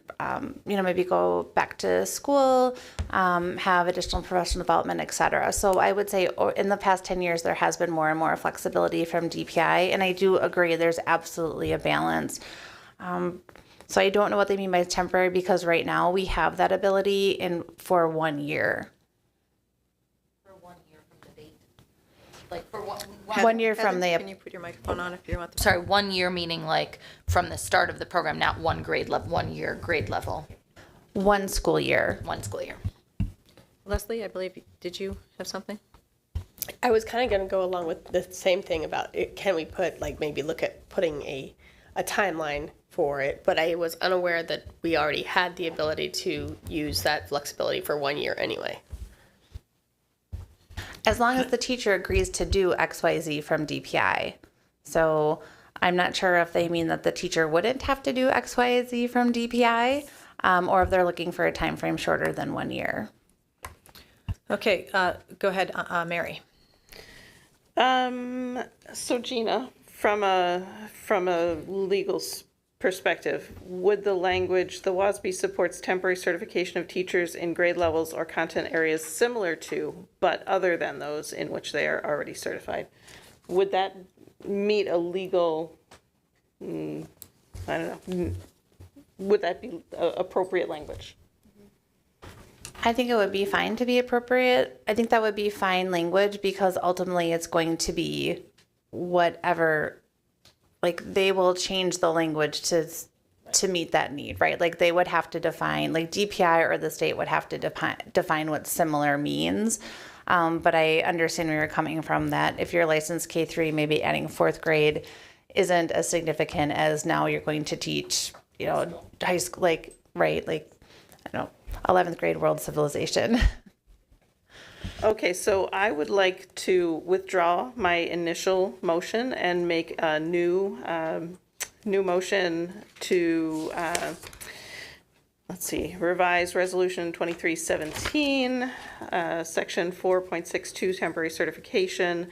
maybe go back to school, have additional professional development, etc. So I would say in the past 10 years, there has been more and more flexibility from DPI, and I do agree there's absolutely a balance. So I don't know what they mean by temporary because right now we have that ability for 1 year. For 1 year from the date? Like for what? 1 year from the... Can you put your microphone on if you want? Sorry, 1 year meaning like from the start of the program, not one grade level, 1 year grade level. 1 school year. 1 school year. Leslie, I believe, did you have something? I was kind of going to go along with the same thing about it. Can we maybe look at putting a timeline for it, but I was unaware that we already had the ability to use that flexibility for 1 year anyway. As long as the teacher agrees to do XYZ from DPI. So I'm not sure if they mean that the teacher wouldn't have to do XYZ from DPI, or if they're looking for a time frame shorter than 1 year. Okay, go ahead, Mary. So Gina, from a legal perspective, would the language, the WASB supports temporary certification of teachers in grade levels or content areas similar to, but other than those in which they are already certified, would that meet a legal, I don't know, would that be appropriate language? I think it would be fine to be appropriate. I think that would be fine language because ultimately it's going to be whatever, like they will change the language to meet that need, right? Like they would have to define, like DPI or the state would have to define what similar means. But I understand where you're coming from, that if you're licensed K-3, maybe adding fourth grade isn't as significant as now you're going to teach, you know, high school, like, right, like, I don't know, 11th grade world civilization. Okay, so I would like to withdraw my initial motion and make a new motion to, let's see, revise Resolution 2317, Section 4.62, temporary certification,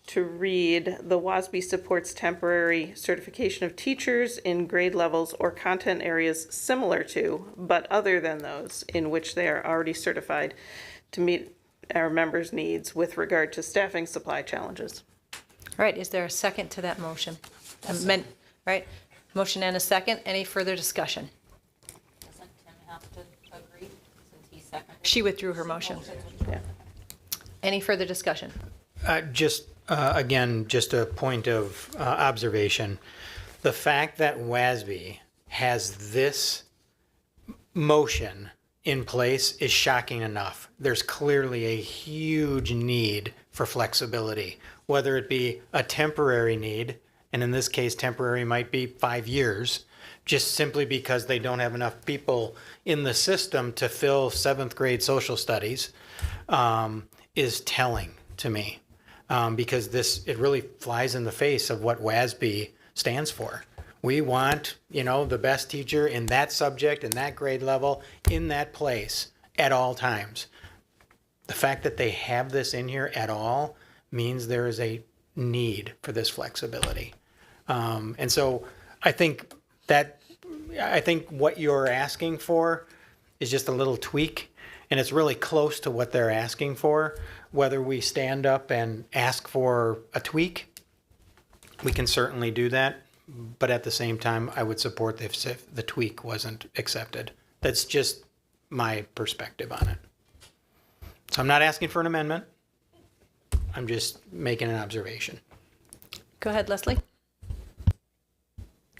to read, the WASB supports temporary certification of teachers in grade levels or content areas similar to, but other than those in which they are already certified, to meet our members' needs with regard to staffing supply challenges. All right, is there a second to that motion? Right, motion and a second. Any further discussion? Doesn't Tim have to agree since he seconded? She withdrew her motion. Yeah. Any further discussion? Again, just a point of observation. The fact that WASB has this motion in place is shocking enough. There's clearly a huge need for flexibility, whether it be a temporary need, and in this case, temporary might be 5 years, just simply because they don't have enough people in the system to fill 7th grade social studies, is telling to me. Because it really flies in the face of what WASB stands for. We want, you know, the best teacher in that subject, in that grade level, in that place at all times. The fact that they have this in here at all means there is a need for this flexibility. And so I think what you're asking for is just a little tweak, and it's really close to what they're asking for. Whether we stand up and ask for a tweak, we can certainly do that. But at the same time, I would support if the tweak wasn't accepted. That's just my perspective on it. So I'm not asking for an amendment. I'm just making an observation. Go ahead, Leslie.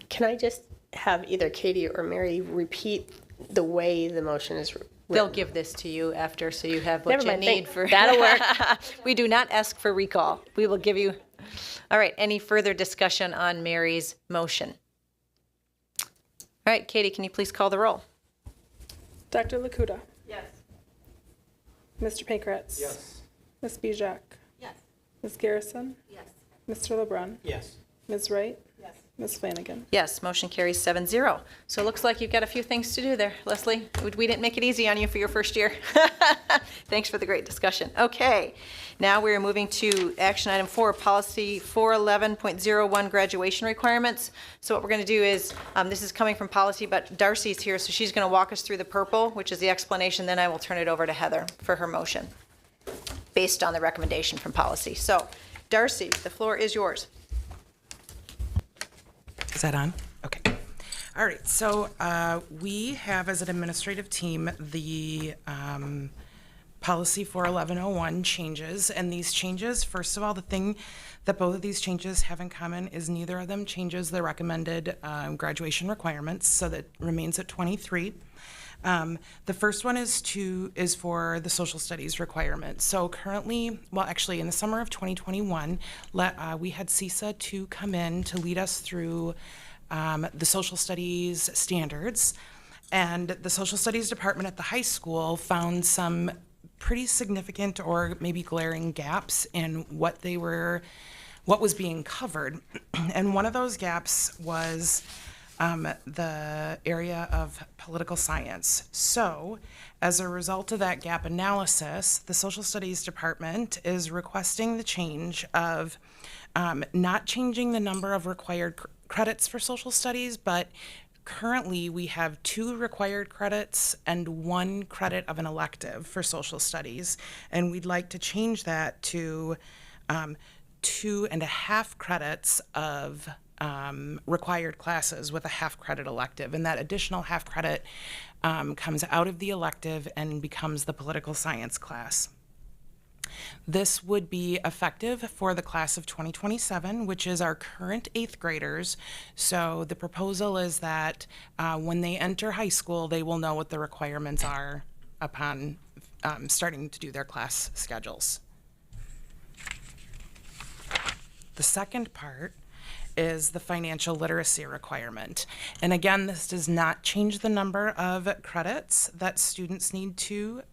Can I just have either Katie or Mary repeat the way the motion is written? They'll give this to you after, so you have what Never you mind, need for. that'll work. We do not ask for recall. We will give you. All right, any further discussion on Mary's motion? All right, Katie, can you please call the roll? Dr. Lakuta? Yes. Mr. Pankratz? Yes. Ms. Bijak? Yes. Ms. Garrison? Yes. Mr. LeBrun? Yes. Ms. Wright? Yes. Ms. Flanagan? Yes, motion carries 7-0. So it looks like you've got a few things to do there, Leslie. We didn't make it easy on you for your first year. Thanks for the great discussion. Okay, now we are moving to action item 4, policy 411.01, graduation requirements. So what we're going to do is, this is coming from policy, but Darcy's here, so she's going to walk us through the purple, which is the explanation. Then I will turn it over to Heather for her motion, based on the recommendation from policy. So, Darcy, the floor is yours. Is that on? Okay. All right. So we have, as an administrative team, the policy 41101 changes. And these changes, first of all, the thing that both of these changes have in common is neither of them changes the recommended graduation requirements. So that remains at 23. The first one is for the social studies requirement. So currently, well, actually in the summer of 2021, we had CISA to come in to lead us through the social studies standards. And the social studies department at the high school found some pretty significant or maybe glaring gaps in what was being covered. And one of those gaps was the area of political science. So, as a result of that gap analysis, the Social Studies Department is requesting the change of not changing the number of required credits for social studies, but currently we have 2 required credits and 1 credit of an elective for social studies. And we'd like to change that to 2.5 credits of required classes with a half credit elective. And that additional half credit comes out of the elective and becomes the political science class. This would be effective for the class of 2027, which is our current 8th graders. So the proposal is that when they enter high school, they will know what the requirements are upon starting to do their class schedules. The second part is the financial literacy requirement. And again, this does not change the number of credits that students need to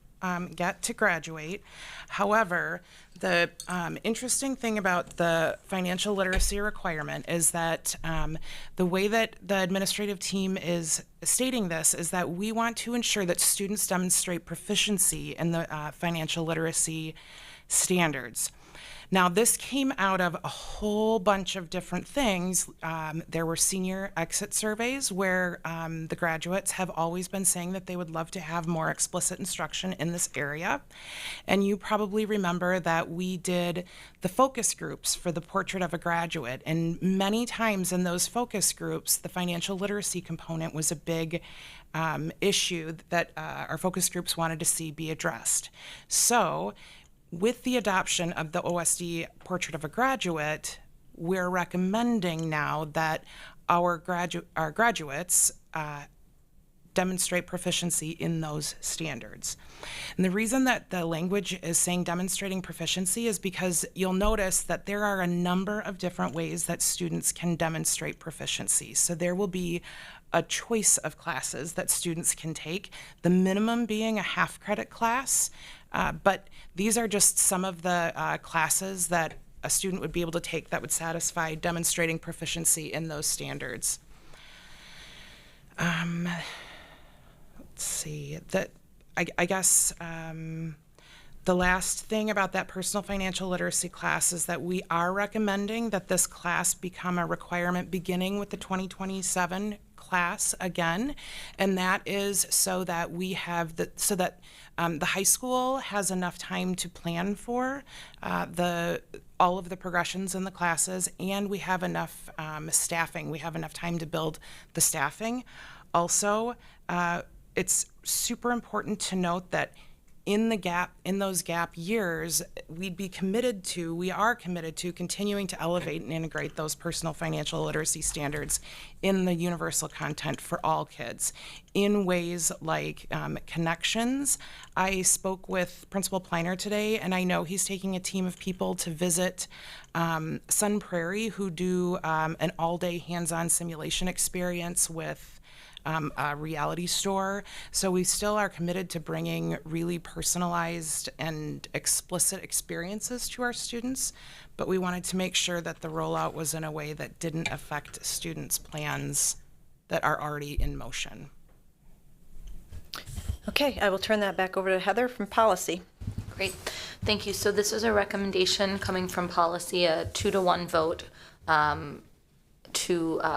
get to graduate. However, the interesting thing about the financial literacy requirement is that the way that the administrative team is stating this is that we want to ensure that students demonstrate proficiency in the financial literacy standards. Now, this came out of a whole bunch of different things. There were senior exit surveys where the graduates have always been saying that they would love to have more explicit instruction in this area. And you probably remember that we did the focus groups for the Portrait of a Graduate. And many times in those focus groups, the financial literacy component was a big issue that our focus groups wanted to see be addressed. So, with the adoption of the OSD Portrait of a Graduate, we're recommending now that our graduates demonstrate proficiency in those standards. And the reason that the language is saying demonstrating proficiency is because you'll notice that there are a number of different ways that students can demonstrate proficiency. So there will be a choice of classes that students can take, the minimum being a half credit class. But these are just some of the classes that a student would be able to take that would satisfy demonstrating proficiency in those standards. Let's see, I guess the last thing about that personal financial literacy class is that we are recommending that this class become a requirement beginning with the 2027 class again, and that is so that we have the high school has enough time to plan for all of the progressions in the classes, and we have enough staffing. We have enough time to build the staffing. Also, it's super important to note that in those gap years, we are committed to continuing to elevate and integrate those personal financial literacy standards in the universal content for all kids in ways like connections. I spoke with Principal Pliner today, and I know he's taking a team of people to visit Sun Prairie, who do an all-day hands-on simulation experience with a reality store. So we still are committed to bringing really personalized and explicit experiences to our students, but we wanted to make sure that the rollout was in a way that didn't affect students' plans that are already in motion. Okay, I will turn that back over to Heather from policy. Great, thank you. So this is a recommendation coming from policy, a 2-to-1 vote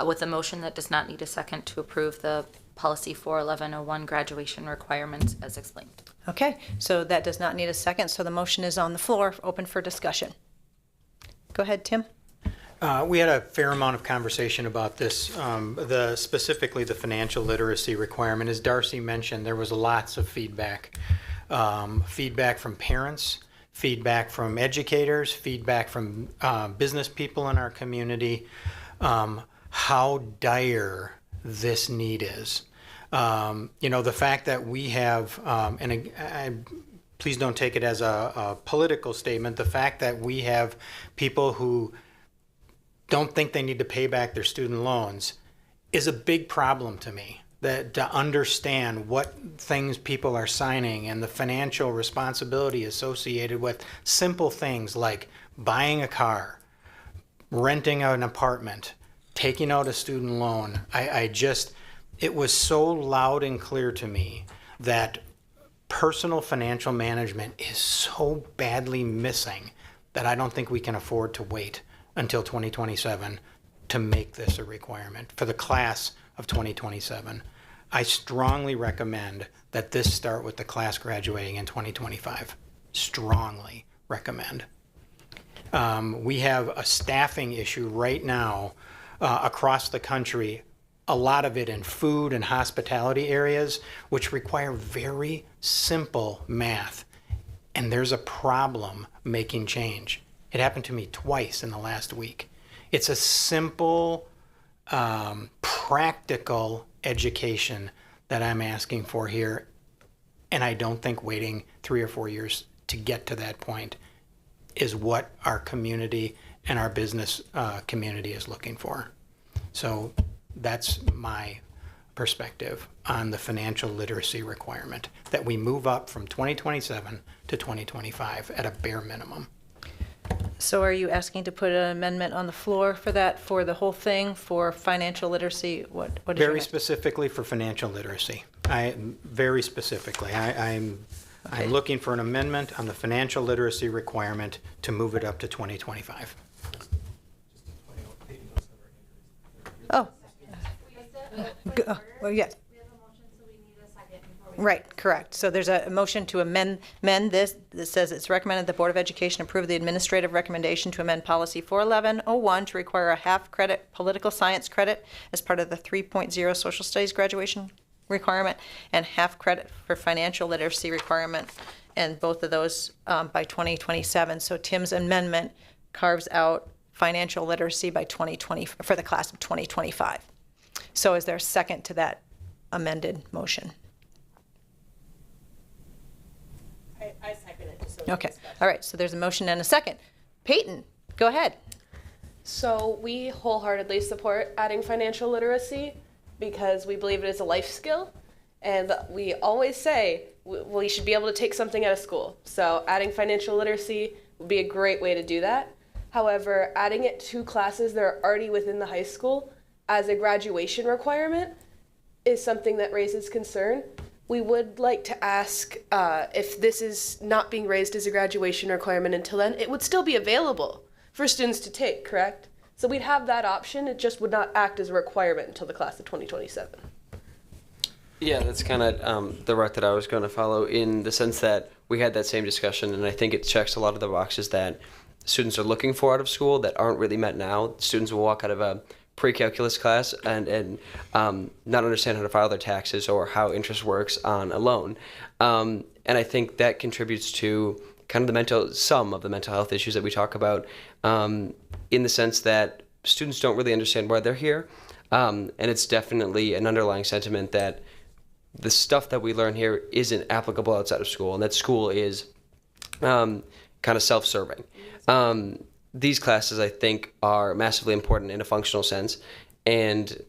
with a motion that does not need a second to approve the policy 41101 graduation requirements as explained. Okay, so that does not need a second, so the motion is on the floor, open for discussion. Go ahead, Tim. We had a fair amount of conversation about this, specifically the financial literacy requirement. As Darcy mentioned, there was lots of feedback. Feedback from parents, feedback from educators, feedback from business people in our community. How dire this need is. The fact that we have, please don't take it as a political statement, the fact that we have people who don't think they need to pay back their student loans is a big problem to me. That to understand what things people are signing and the financial responsibility associated with simple things like buying a car, renting an apartment, taking out a student loan. It was so loud and clear to me that personal financial management is so badly missing that I don't think we can afford to wait until 2027 to make this a requirement for the class of 2027. I strongly recommend that this start with the class graduating in 2025. Strongly recommend. We have a staffing issue right now across the country, a lot of it in food and hospitality areas, which require very simple math. And there's a problem making change. It happened to me twice in the last week. It's a simple, practical education that I'm asking for here. And I don't think waiting 3 or 4 years to get to that point is what our community and our business community is looking for. So that's my perspective on the financial literacy requirement, that we move up from 2027 to 2025 at a bare minimum. So are you asking to put an amendment on the floor for that, for the whole thing, for financial literacy? What is your Very specifically for financial literacy. Very specifically. I'm looking for an amendment on the financial literacy requirement to move it up to 2025. Oh. Well, yes. Right, correct. So there's a motion to amend this that says it's recommended the Board of Education approve the administrative recommendation to amend policy 41101 to require a half credit political science credit as part of the 3.0 social studies graduation requirement and half credit for financial literacy requirement, and both of those by 2027. So Tim's amendment carves out financial literacy by 2020 for the class of 2025. So is there a second to that amended motion? I second it. Okay, all right, so there's a motion and a second. Peyton, go ahead. So we wholeheartedly support adding financial literacy because we believe it is a life skill. And we always say we should be able to take something out of school. So adding financial literacy would be a great way to do that. However, adding it to classes that are already within the high school as a graduation requirement is something that raises concern. We would like to ask if this is not being raised as a graduation requirement until then, it would still be available for students to take, correct? So we'd have that option, it just would not act as a requirement until the class of 2027. Yeah, that's kind of the route that I was going to follow, in the sense that we had that same discussion, and I think it checks a lot of the boxes that students are looking for out of school that aren't really met now. Students will walk out of a pre-calculus class and not understand how to file their taxes or how interest works on a loan. And I think that contributes to kind of some of the mental health issues that we talk about, in the sense that students don't really understand why they're here. And it's definitely an underlying sentiment that the stuff that we learn here isn't applicable outside of school, and that school is kind of self-serving. These classes, I think, are massively important in a functional sense, and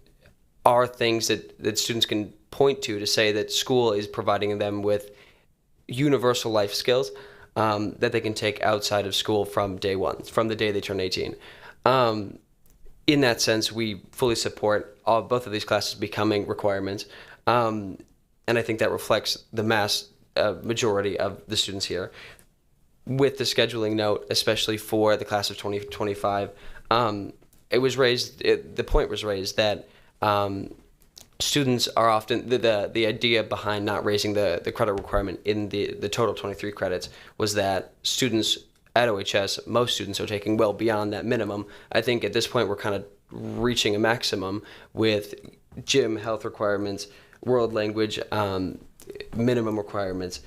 are things that students can point to say that school is providing them with universal life skills that they can take outside of school from day one, from the day they turn 18. In that sense, we fully support both of these classes becoming requirements, and I think that reflects the mass majority of the students here. With the scheduling note, especially for the class of 2025, it was raised. The point was raised that students are often the idea behind not raising the credit requirement in the total 23 credits was that students at OHS, most students are taking well beyond that minimum. I think at this point we're kind of reaching a maximum with gym, health requirements, world language, minimum requirements.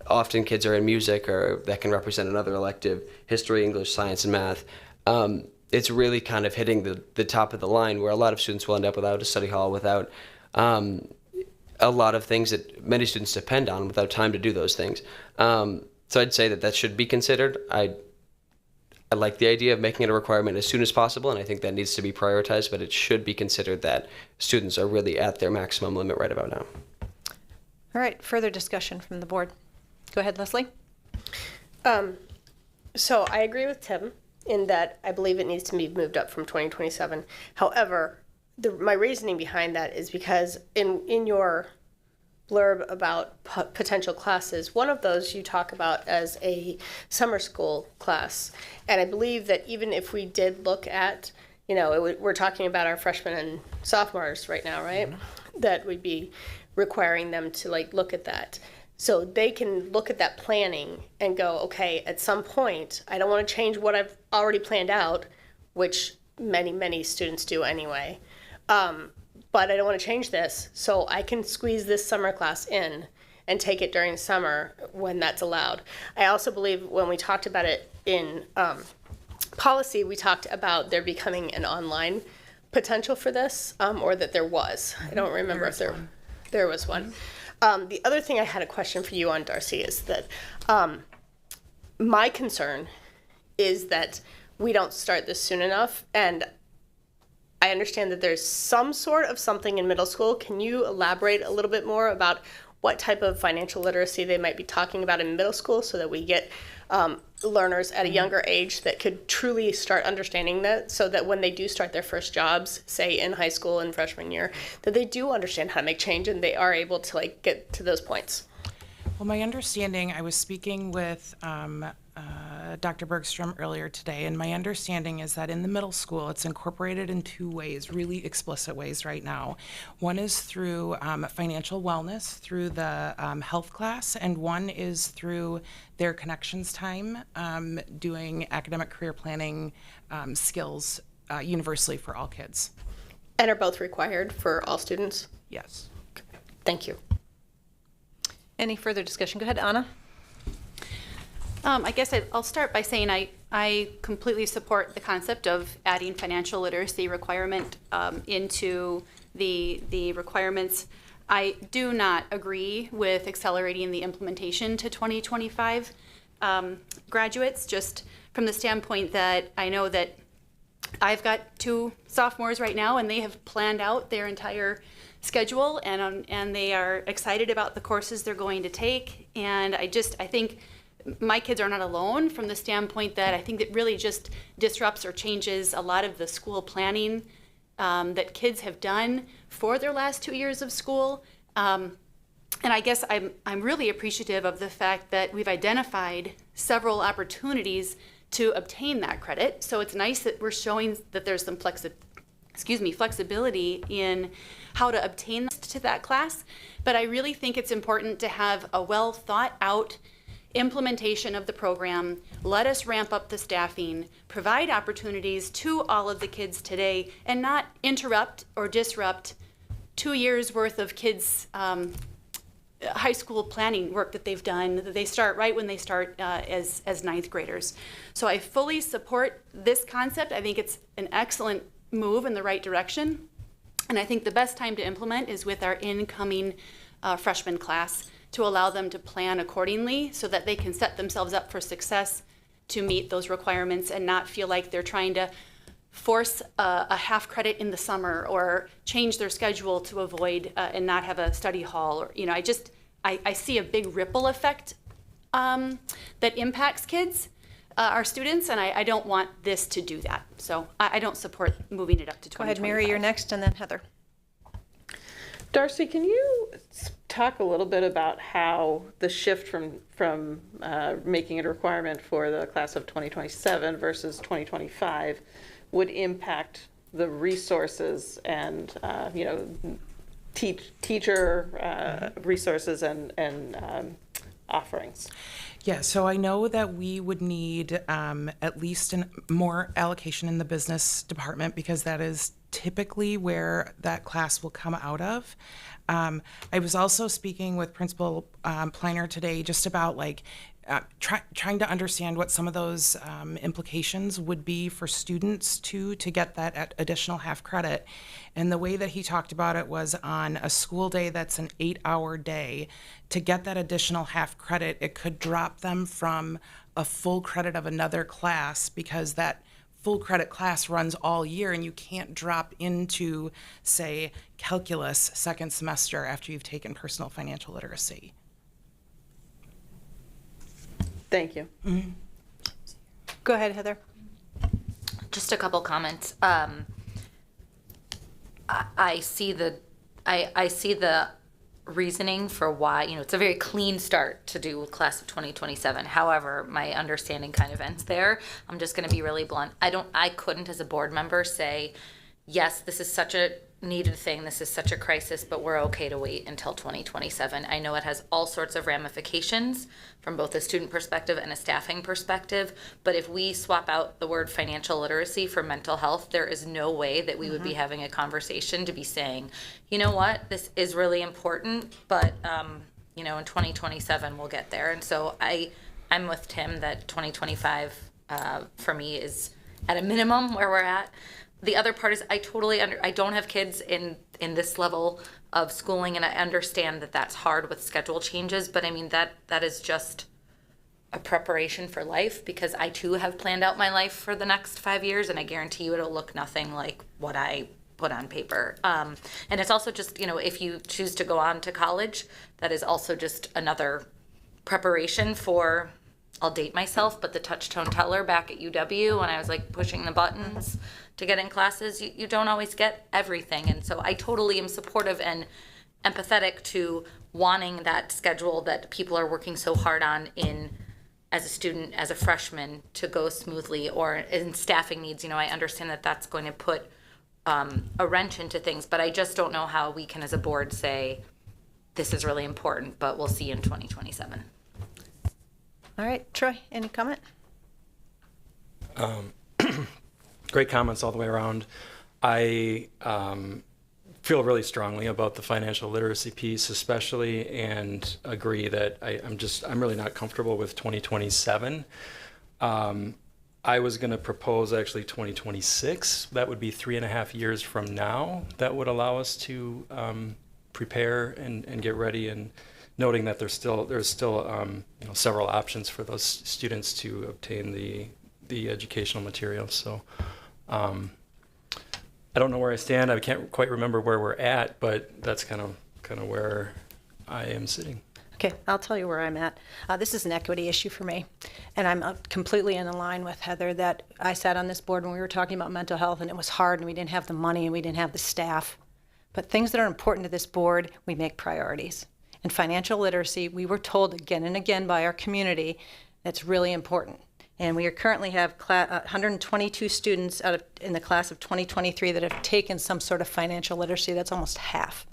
Often kids are in music, or that can represent another elective, history, English, science, and math. It's really kind of hitting the top of the line, where a lot of students will end up without a study hall, without a lot of things that many students depend on, without time to do those things. So I'd say that should be considered. I like the idea of making it a requirement as soon as possible, and I think that needs to be prioritized, but it should be considered that students are really at their maximum limit right about now. All right, further discussion from the board. Go ahead, Leslie. So I agree with Tim in that I believe it needs to be moved up from 2027. However, my reasoning behind that is because in your blurb about potential classes. One of those you talk about as a summer school class. And I believe that even if we did look at, we're talking about our freshmen and sophomores right now, right? That we'd be requiring them to look at that. So they can look at that planning and go, okay, at some point, I don't want to change what I've already planned out, which many, many students do anyway. But I don't want to change this, so I can squeeze this summer class in and take it during summer when that's allowed. I also believe when we talked about it in policy, we talked about there becoming an online potential for this, or that there was. I don't remember if there was one. The other thing I had a question for you on, Darcy, is that my concern is that we don't start this soon enough, and I understand that there's some sort of something in middle school. Can you elaborate a little bit more about what type of financial literacy they might be talking about in middle school so that we get learners at a younger age that could truly start understanding that, so that when they do start their first jobs, say in high school in freshman year, that they do understand how to make change and they are able to get to those points? Well, my understanding, I was speaking with Dr. Bergstrom earlier today, and my understanding is that in the middle school, it's incorporated in 2 ways, really explicit ways right now. One is through financial wellness, through the health class, and one is through their connections time, doing academic career planning skills universally for all kids. And are both required for all students? Yes. Thank you. Any further discussion? Go ahead, Anna. I guess I'll start by saying I completely support the concept of adding financial literacy requirement into the requirements. I do not agree with accelerating the implementation to 2025 graduates, just from the standpoint that I know that I've got 2 sophomores right now, and they have planned out their entire schedule, and they are excited about the courses they're going to take. And I think my kids are not alone from the standpoint that I think it really just disrupts or changes a lot of the school planning that kids have done for their last 2 years of school. And I guess I'm really appreciative of the fact that we've identified several opportunities to obtain that credit. So it's nice that we're showing that there's some flexibility in how to obtain to that class. But I really think it's important to have a well thought out implementation of the program. Let us ramp up the staffing, provide opportunities to all of the kids today, and not interrupt or disrupt 2 years worth of kids' high school planning work that they've done. They start right when they start as 9th graders. So I fully support this concept. I think it's an excellent move in the right direction. And I think the best time to implement is with our incoming freshman class, to allow them to plan accordingly so that they can set themselves up for success to meet those requirements and not feel like they're trying to force a half credit in the summer or change their schedule to avoid and not have a study hall. Or, I see a big ripple effect that impacts kids, our students, and I don't want this to do that. So I don't support moving it up to 2025. Go ahead, Mary, you're next, and then Heather. Darcy, can you talk a little bit about how the shift from making it a requirement for the class of 2027 versus 2025 would impact the resources and teacher resources and offerings? Yeah, so I know that we would need at least more allocation in the business department, because that is typically where that class will come out of. I was also speaking with Principal Pleiner today just about trying to understand what some of those implications would be for students to get that additional half credit. And the way that he talked about it was on a school day that's an 8-hour day, to get that additional half credit, it could drop them from a full credit of another class, because that full credit class runs all year, and you can't drop into, say, calculus second semester after you've taken personal financial literacy. Thank you. Mm-hmm. Go ahead, Heather. Just a couple comments. I see the reasoning for why, it's a very clean start to do class of 2027. However, my understanding kind of ends there. I'm just going to be really blunt. I couldn't as a board member say, yes, this is such a needed thing, this is such a crisis, but we're okay to wait until 2027. I know it has all sorts of ramifications from both a student perspective and a staffing perspective, but if we swap out the word financial literacy for mental health, there is no way that we would be having a conversation to be saying, you know what, this is really important, but in 2027 we'll get there. And so I'm with Tim that 2025 for me is at a minimum where we're at. The other part is I don't have kids in this level of schooling, and I understand that that's hard with schedule changes, but I mean, that is just a preparation for life, because I too have planned out my life for the next 5 years, and I guarantee you it'll look nothing like what I put on paper. And it's also just, if you choose to go on to college, that is also just another preparation for, I'll date myself, but the touch tone teller back at UW when I was like pushing the buttons to get in classes, you don't always get everything. And so I totally am supportive and empathetic to wanting that schedule that people are working so hard on as a student, as a freshman, to go smoothly, or in staffing needs. I understand that that's going to put a wrench into things, but I just don't know how we can as a board say, this is really important, but we'll see in 2027. All right, Troy, any comment? Great comments all the way around. I feel really strongly about the financial literacy piece, especially, and agree that I'm really not comfortable with 2027. I was going to propose actually 2026. That would be 3.5 years from now. That would allow us to prepare and get ready, and noting that there's still several options for those students to obtain the educational materials. So I don't know where I stand. I can't quite remember where we're at, but that's kind of where I am sitting. Okay, I'll tell you where I'm at. This is an equity issue for me, and I'm completely in line with Heather that I sat on this board when we were talking about mental health, and it was hard, and we didn't have the money, and we didn't have the staff. But things that are important to this board, we make priorities. And financial literacy, we were told again and again by our community, that's really important. And we currently have 122 students in the class of 2023 that have taken some sort of financial literacy. That's almost half.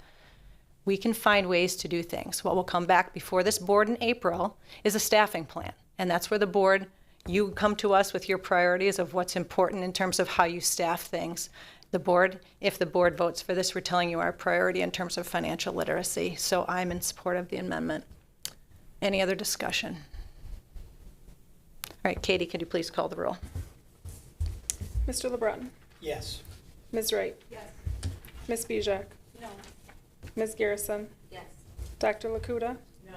We can find ways to do things. What will come back before this board in April is a staffing plan. And that's where the board, you come to us with your priorities of what's important in terms of how you staff things. The board, if the board votes for this, we're telling you our priority in terms of financial literacy. So I'm in support of the amendment. Any other discussion? All right, Katie, could you please call the roll? Mr. LeBrun? Yes. Ms. Wright? Yes. Ms. Bijak? No. Ms. Garrison? Yes. Dr. Lakuta? No.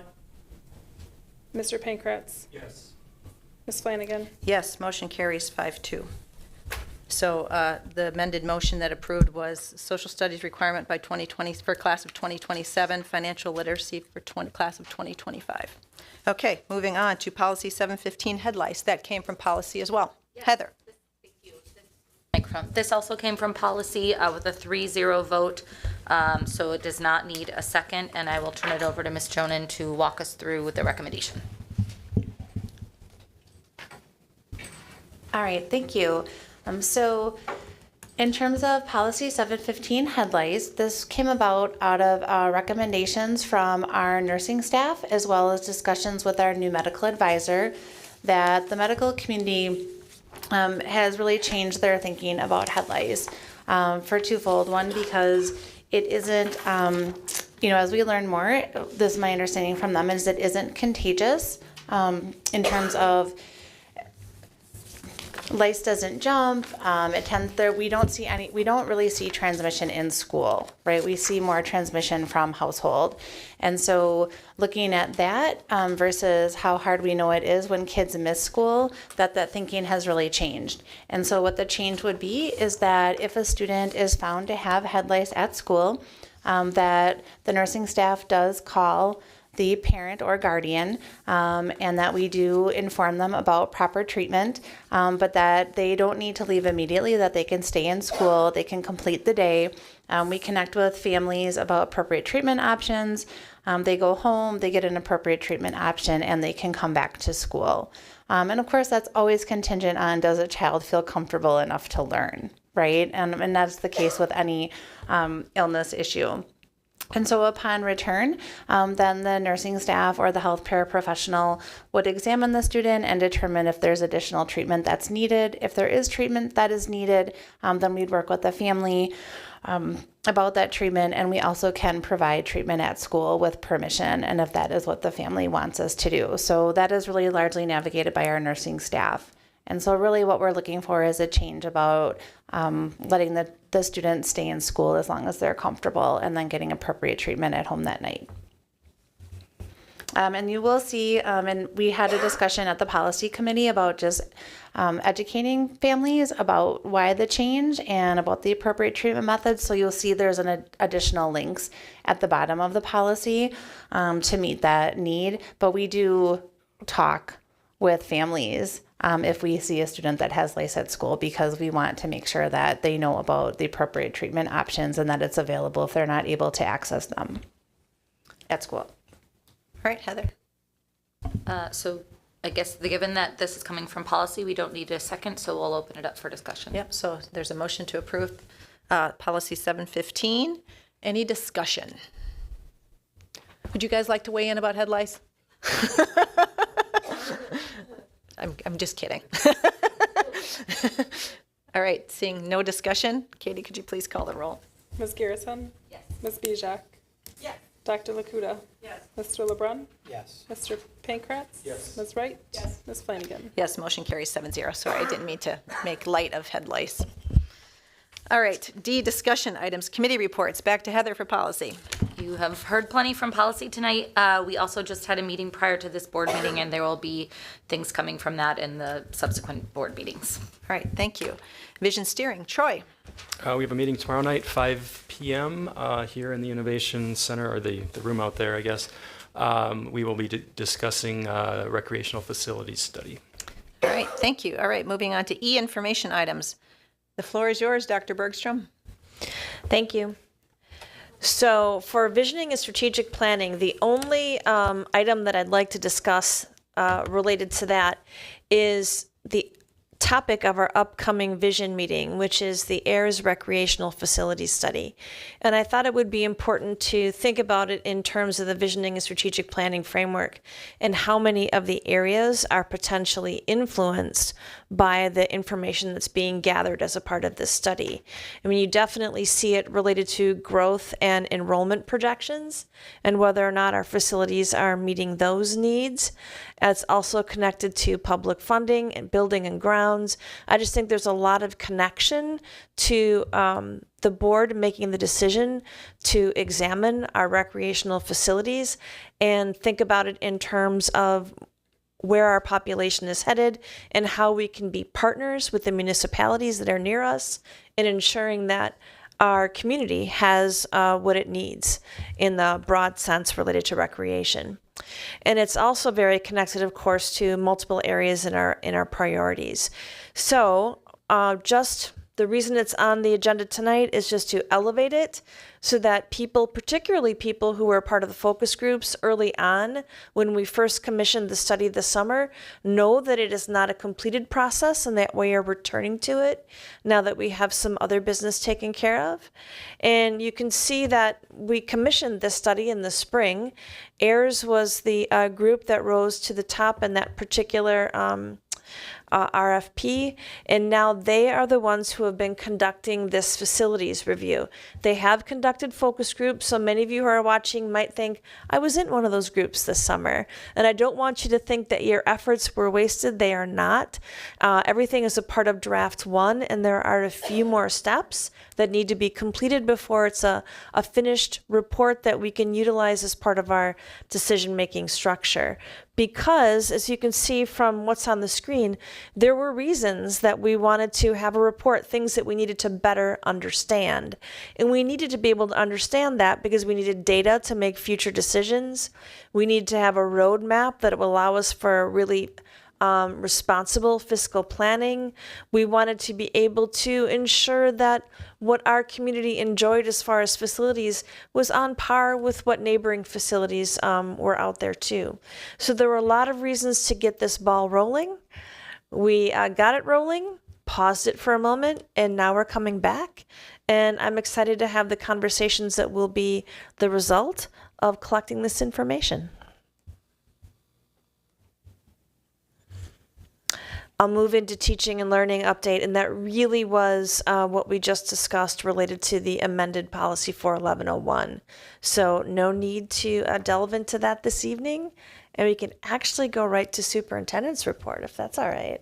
Mr. Pankratz? Yes. Ms. Flanagan? Yes, motion carries 5-2. So the amended motion that approved was social studies requirement by 2020 for class of 2027, financial literacy for class of 2025. Okay, moving on to policy 715, head lice. That came from policy as well. Yes. Heather. Thank you. This also came from policy with a 3-0 vote, so it does not need a second, and I will turn it over to Ms. Jonan to walk us through the recommendation. All right, thank you. So in terms of policy 715 head lice, this came about out of recommendations from our nursing staff, as well as discussions with our new medical advisor, that the medical community has really changed their thinking about head lice for twofold. One, because it isn't, as we learn more, this is my understanding from them, is it isn't contagious in terms of lice doesn't jump. It tends there. We don't really see transmission in school, right? We see more transmission from household, and so looking at that versus how hard we know it is when kids miss school, that thinking has really changed. And so what the change would be is that if a student is found to have head lice at school, that the nursing staff does call the parent or guardian, and that we do inform them about proper treatment, but that they don't need to leave immediately, that they can stay in school, they can complete the day. We connect with families about appropriate treatment options, they go home, they get an appropriate treatment option, and they can come back to school. And of course, that's always contingent on, does a child feel comfortable enough to learn, right? And that's the case with any illness issue. And so upon return, then the nursing staff or the health paraprofessional would examine the student and determine if there's additional treatment that's needed. If there is treatment that is needed, then we'd work with the family about that treatment, and we also can provide treatment at school with permission, and if that is what the family wants us to do. So that is really largely navigated by our nursing staff. And so really what we're looking for is a change about letting the students stay in school as long as they're comfortable, and then getting appropriate treatment at home that night. And you will see, and we had a discussion at the policy committee about just educating families about why the change and about the appropriate treatment methods. So you'll see there's an additional links at the bottom of the policy to meet that need. But we do talk with families if we see a student that has lice at school, because we want to make sure that they know about the appropriate treatment options and that it's available if they're not able to access them at school. All right, Heather. So I guess given that this is coming from policy, we don't need a second, so we'll open it up for discussion. Yep, so there's a motion to approve policy 715. Any discussion? Would you guys like to weigh in about head lice? I'm just kidding. All right, seeing no discussion, Katie, could you please call the roll? Ms. Garrison? Yes. Ms. Bijak? Yes. Dr. Lakuda? Yes. Mr. LeBrun? Yes. Mr. Pankratz? Yes. Ms. Wright? Yes. Ms. Flanagan? Yes, motion carries 7-0. Sorry, I didn't mean to make light of head lice. All right, D, discussion items, committee reports. Back to Heather for policy. You have heard plenty from policy tonight. We also just had a meeting prior to this board meeting, and there will be things coming from that in the subsequent board meetings. All right, thank you. Vision steering, Troy. We have a meeting tomorrow night, 5 p.m. Here in the Innovation Center, or the room out there, I guess. We will be discussing recreational facilities study. All right, thank you. All right, moving on to E, information items. The floor is yours, Dr. Bergstrom. Thank you. So for visioning and strategic planning, the only item that I'd like to discuss related to that is the topic of our upcoming vision meeting, which is the AIRS recreational facilities study. And I thought it would be important to think about it in terms of the visioning and strategic planning framework and how many of the areas are potentially influenced by the information that's being gathered as a part of this study. I mean, you definitely see it related to growth and enrollment projections and whether or not our facilities are meeting those needs. It's also connected to public funding and building and grounds. I just think there's a lot of connection to the board making the decision to examine our recreational facilities and think about it in terms of where our population is headed and how we can be partners with the municipalities that are near us in ensuring that our community has what it needs in the broad sense related to recreation. And it's also very connected, of course, to multiple areas in our priorities. So just the reason it's on the agenda tonight is just to elevate it so that people, particularly people who were part of the focus groups early on when we first commissioned the study this summer, know that it is not a completed process and that we are returning to it now that we have some other business taken care of. And you can see that we commissioned this study in the spring. AIRS was the group that rose to the top in that particular RFP, and now they are the ones who have been conducting this facilities review. They have conducted focus groups, so many of you who are watching might think, I was in one of those groups this summer, and I don't want you to think that your efforts were wasted. They are not. Everything is a part of draft 1, and there are a few more steps that need to be completed before it's a finished report that we can utilize as part of our decision-making structure. Because, as you can see from what's on the screen, there were reasons that we wanted to have a report, things that we needed to better understand. And we needed to be able to understand that because we needed data to make future decisions. We need to have a roadmap that will allow us for really responsible fiscal planning. We wanted to be able to ensure that what our community enjoyed as far as facilities was on par with what neighboring facilities were out there too. So there were a lot of reasons to get this ball rolling. We got it rolling, paused it for a moment, and now we're coming back. And I'm excited to have the conversations that will be the result of collecting this information. I'll move into teaching and learning update, and that really was what we just discussed related to the amended policy 41101. So no need to delve into that this evening, and we can actually go right to superintendent's report if that's all right.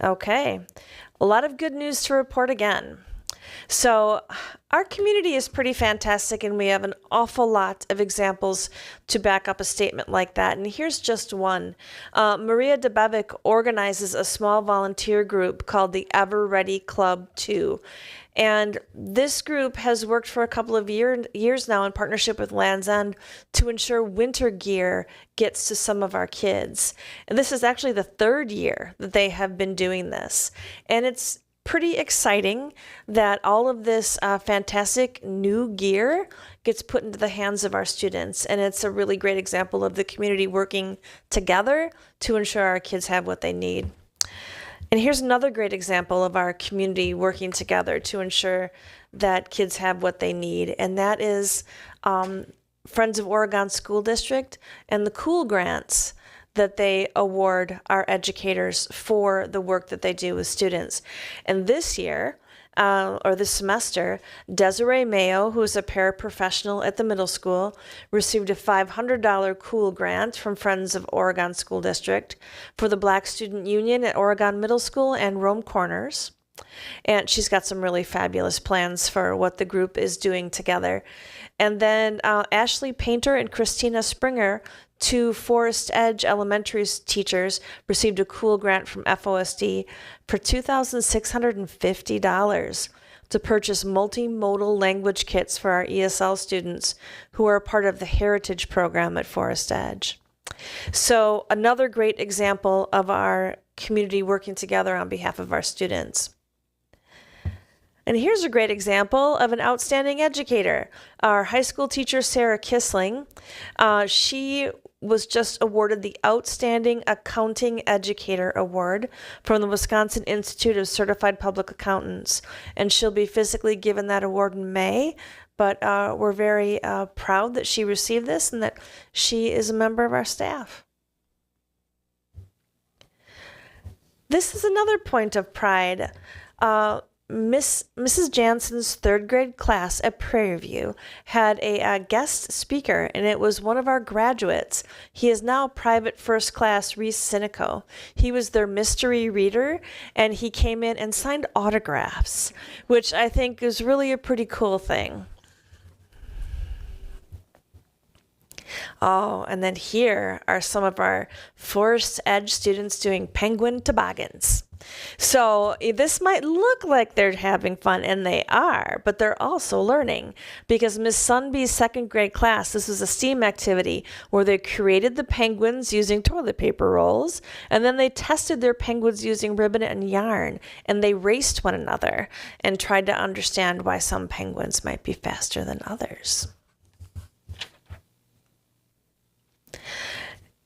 Okay, a lot of good news to report again. So our community is pretty fantastic, and we have an awful lot of examples to back up a statement like that. And here's just one. Maria Debevic organizes a small volunteer group called the Ever Ready Club 2. And this group has worked for a couple of years now in partnership with Land's End to ensure winter gear gets to some of our kids. And this is actually the third year that they have been doing this. And it's pretty exciting that all of this fantastic new gear gets put into the hands of our students. And it's a really great example of the community working together to ensure our kids have what they need. And here's another great example of our community working together to ensure that kids have what they need. And that is Friends of Oregon School District and the Cool Grants that they award our educators for the work that they do with students. And this year, or this semester, Desiree Mayo, who is a paraprofessional at the middle school, received a $500 Cool Grant from Friends of Oregon School District for the Black Student Union at Oregon Middle School and Rome Corners. And she's got some really fabulous plans for what the group is doing together. And then Ashley Painter and Christina Springer, two Forest Edge Elementary teachers, received a Cool Grant from FOSD for $2,650 to purchase multimodal language kits for our ESL students who are part of the Heritage program at Forest Edge. So another great example of our community working together on behalf of our students. And here's a great example of an outstanding educator. Our high school teacher, Sarah Kissling, she was just awarded the Outstanding Accounting Educator Award from the Wisconsin Institute of Certified Public Accountants. And she'll be physically given that award in May, but we're very proud that she received this and that she is a member of our staff. This is another point of pride. Mrs. Jansen's third grade class at Prairie View had a guest speaker, and it was one of our graduates. He is now private first class Reese Sinico. He was their mystery reader, and he came in and signed autographs, which I think is really a pretty cool thing. Oh, and then here are some of our Forest Edge students doing penguin toboggans. So this might look like they're having fun, and they are, but they're also learning, because Miss Sunby's second grade class, this was a STEAM activity where they created the penguins using toilet paper rolls, and then they tested their penguins using ribbon and yarn, and they raced one another and tried to understand why some penguins might be faster than others.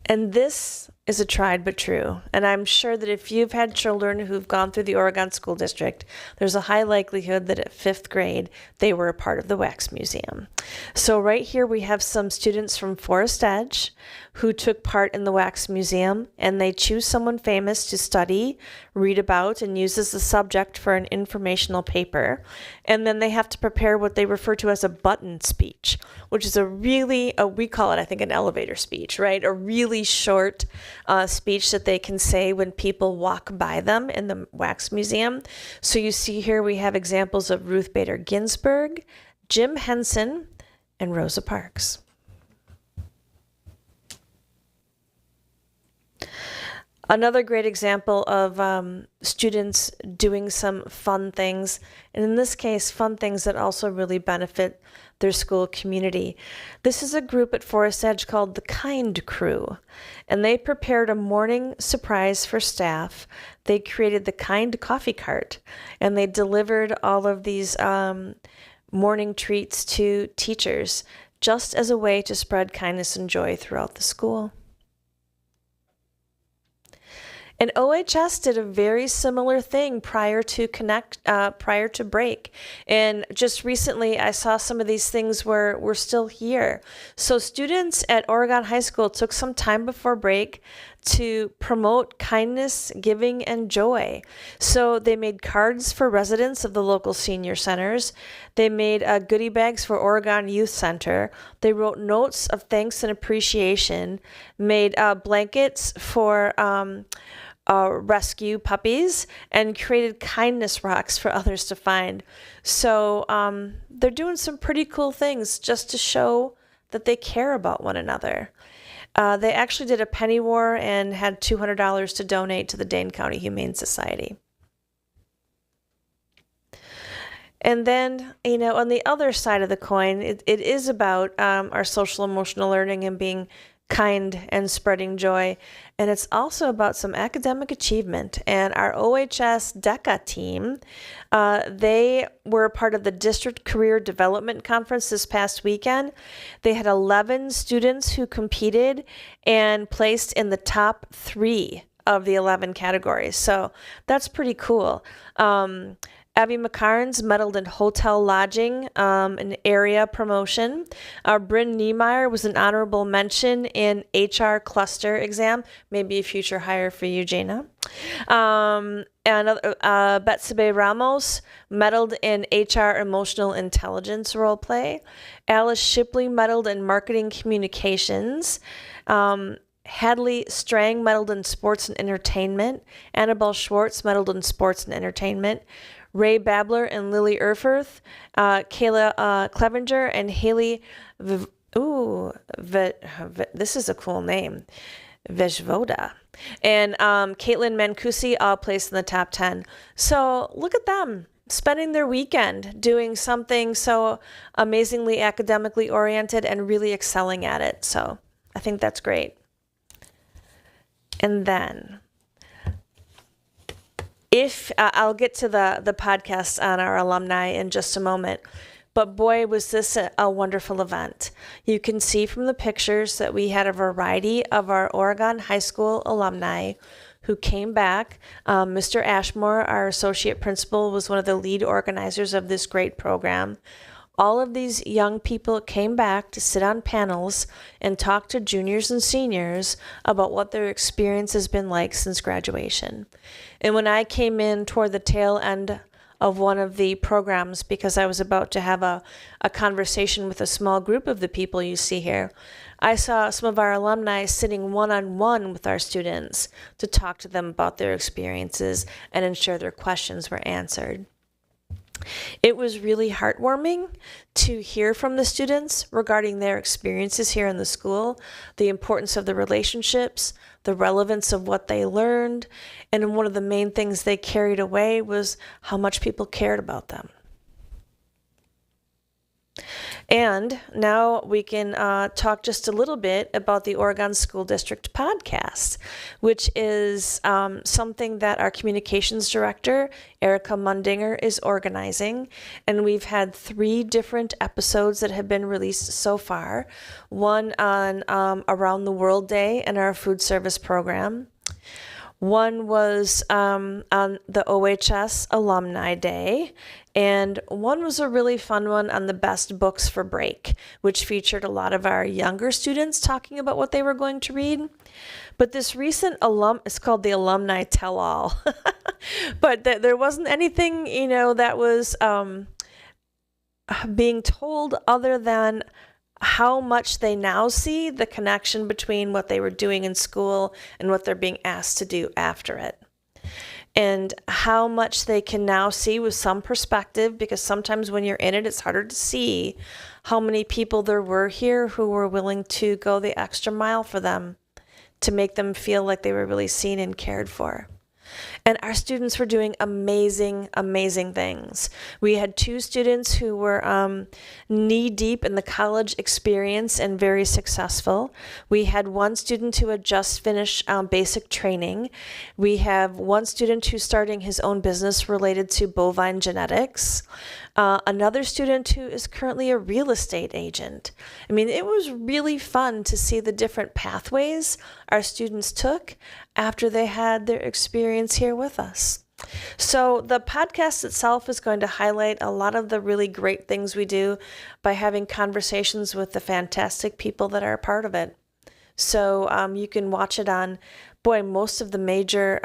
And this is a tried but true. And I'm sure that if you've had children who've gone through the Oregon School District, there's a high likelihood that at 5th grade, they were a part of the Wax Museum. So right here, we have some students from Forest Edge who took part in the Wax Museum, and they choose someone famous to study, read about, and use as the subject for an informational paper. And then they have to prepare what they refer to as a button speech, which is we call it, I think, an elevator speech, right? A really short speech that they can say when people walk by them in the Wax Museum. So you see here we have examples of Ruth Bader Ginsburg, Jim Henson, and Rosa Parks. Another great example of students doing some fun things, and in this case, fun things that also really benefit their school community. This is a group at Forest Edge called the Kind Crew, and they prepared a morning surprise for staff. They created the Kind Coffee Cart, and they delivered all of these morning treats to teachers, just as a way to spread kindness and joy throughout the school. And OHS did a very similar thing prior to break. And just recently, I saw some of these things where we're still here. So students at Oregon High School took some time before break to promote kindness, giving, and joy. So they made cards for residents of the local senior centers. They made goodie bags for Oregon Youth Center. They wrote notes of thanks and appreciation, made blankets for rescue puppies, and created kindness rocks for others to find. So they're doing some pretty cool things just to show that they care about one another. They actually did a penny war and had $200 to donate to the Dane County Humane Society. And then, on the other side of the coin, it is about our social emotional learning and being kind and spreading joy. And it's also about some academic achievement. And our OHS DECA team, they were part of the District Career Development Conference this past weekend. They had 11 students who competed and placed in the top 3 of the 11 categories. So that's pretty cool. Abby McCarnes medaled in hotel lodging, an area promotion. Bryn Niemeyer was an honorable mention in HR cluster exam, maybe a future hire for you, Jana. And Betsabe Ramos medaled in HR emotional intelligence role play. Alice Shipley medaled in marketing communications. Hadley Strang medaled in sports and entertainment. Annabelle Schwartz medaled in sports and entertainment. Ray Babler and Lily Erfurth, Kayla Clevenger and Haley, this is a cool name, Vejvoda, and Caitlin Mancusi all placed in the top 10. So look at them spending their weekend doing something so amazingly academically oriented and really excelling at it. So I think that's great. And then I'll get to the podcast on our alumni in just a moment, but boy, was this a wonderful event. You can see from the pictures that we had a variety of our Oregon High School alumni who came back. Mr. Ashmore, our associate principal, was one of the lead organizers of this great program. All of these young people came back to sit on panels and talk to juniors and seniors about what their experience has been like since graduation. And when I came in toward the tail end of one of the programs, because I was about to have a conversation with a small group of the people you see here, I saw some of our alumni sitting one-on-one with our students to talk to them about their experiences and ensure their questions were answered. It was really heartwarming to hear from the students regarding their experiences here in the school, the importance of the relationships, the relevance of what they learned, and one of the main things they carried away was how much people cared about them. And now we can talk just a little bit about the Oregon School District podcast, which is something that our communications director, Erica Mundinger, is organizing. And we've had 3 different episodes that have been released so far. One on Around the World Day and our food service program. One was on the OHS Alumni Day, and one was a really fun one on the best books for break, which featured a lot of our younger students talking about what they were going to read. But this recent it's called the Alumni Tell-All. But there wasn't anything, that was being told other than how much they now see the connection between what they were doing in school and what they're being asked to do after it. And how much they can now see with some perspective, because sometimes when you're in it, it's harder to see how many people there were here who were willing to go the extra mile for them to make them feel like they were really seen and cared for. And our students were doing amazing, amazing things. We had 2 students who were knee deep in the college experience and very successful. We had 1 student who had just finished basic training. We have 1 student who's starting his own business related to bovine genetics. Another student who is currently a real estate agent. I mean, it was really fun to see the different pathways our students took after they had their experience here with us. So the podcast itself is going to highlight a lot of the really great things we do by having conversations with the fantastic people that are a part of it. So you can watch it on, most of the major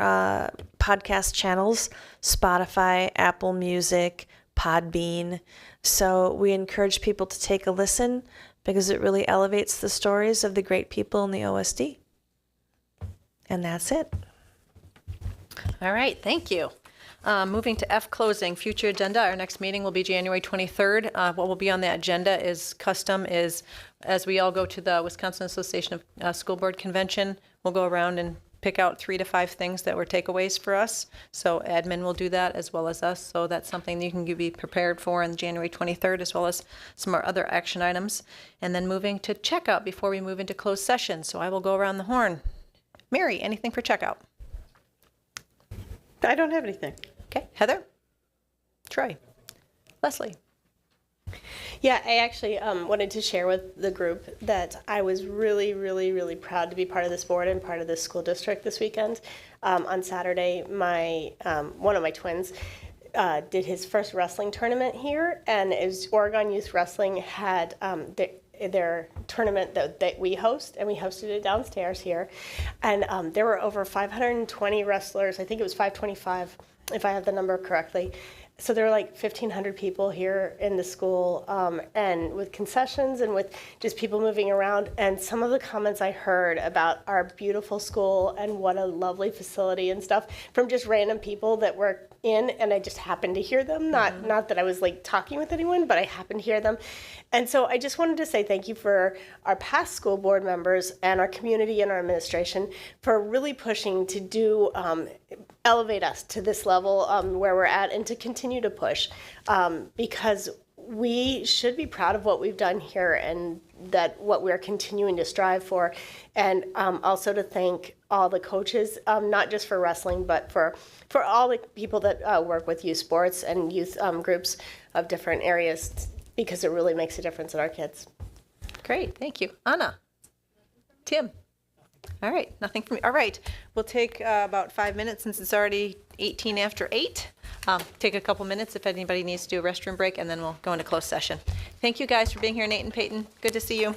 podcast channels, Spotify, Apple Music, Podbean. So we encourage people to take a listen because it really elevates the stories of the great people in the OSD. And that's it. All right, thank you. Moving to F, closing, future agenda. Our next meeting will be January 23rd. What will be on the agenda is as we all go to the Wisconsin Association of School Board Convention, we'll go around and pick out 3 to 5 things that were takeaways for us. So admin will do that as well as us. So that's something you can be prepared for on January 23rd, as well as some other action items. And then moving to checkout before we move into closed session. So I will go around the horn. Mary, anything for checkout? I don't have anything. Okay, Heather? Troy? Leslie? Yeah, I actually wanted to share with the group that I was really, really, really proud to be part of this board and part of this school district this weekend. On Saturday, one of my twins did his first wrestling tournament here, and Oregon Youth Wrestling had their tournament that we host, and we hosted it downstairs here. And there were over 520 wrestlers. I think it was 525, if I have the number correctly. So there were like 1,500 people here in the school, and with concessions and with just people moving around. And some of the comments I heard about our beautiful school and what a lovely facility and stuff from just random people that were in, and I just happened to hear them. Not that I was like talking with anyone, but I happened to hear them. And so I just wanted to say thank you for our past school board members and our community and our administration for really pushing to do elevate us to this level where we're at, and to continue to push because we should be proud of what we've done here and that what we're continuing to strive for. And also to thank all the coaches, not just for wrestling, but for all the people that work with youth sports and youth groups of different areas, because it really makes a difference in our kids. Great, thank you. Anna? Tim? All right, nothing from me. All right, we'll take about 5 minutes since it's already 18 after 8. Take a couple minutes if anybody needs to do a restroom break, and then we'll go into closed session. Thank you guys for being here, Nate and Peyton. Good to see you.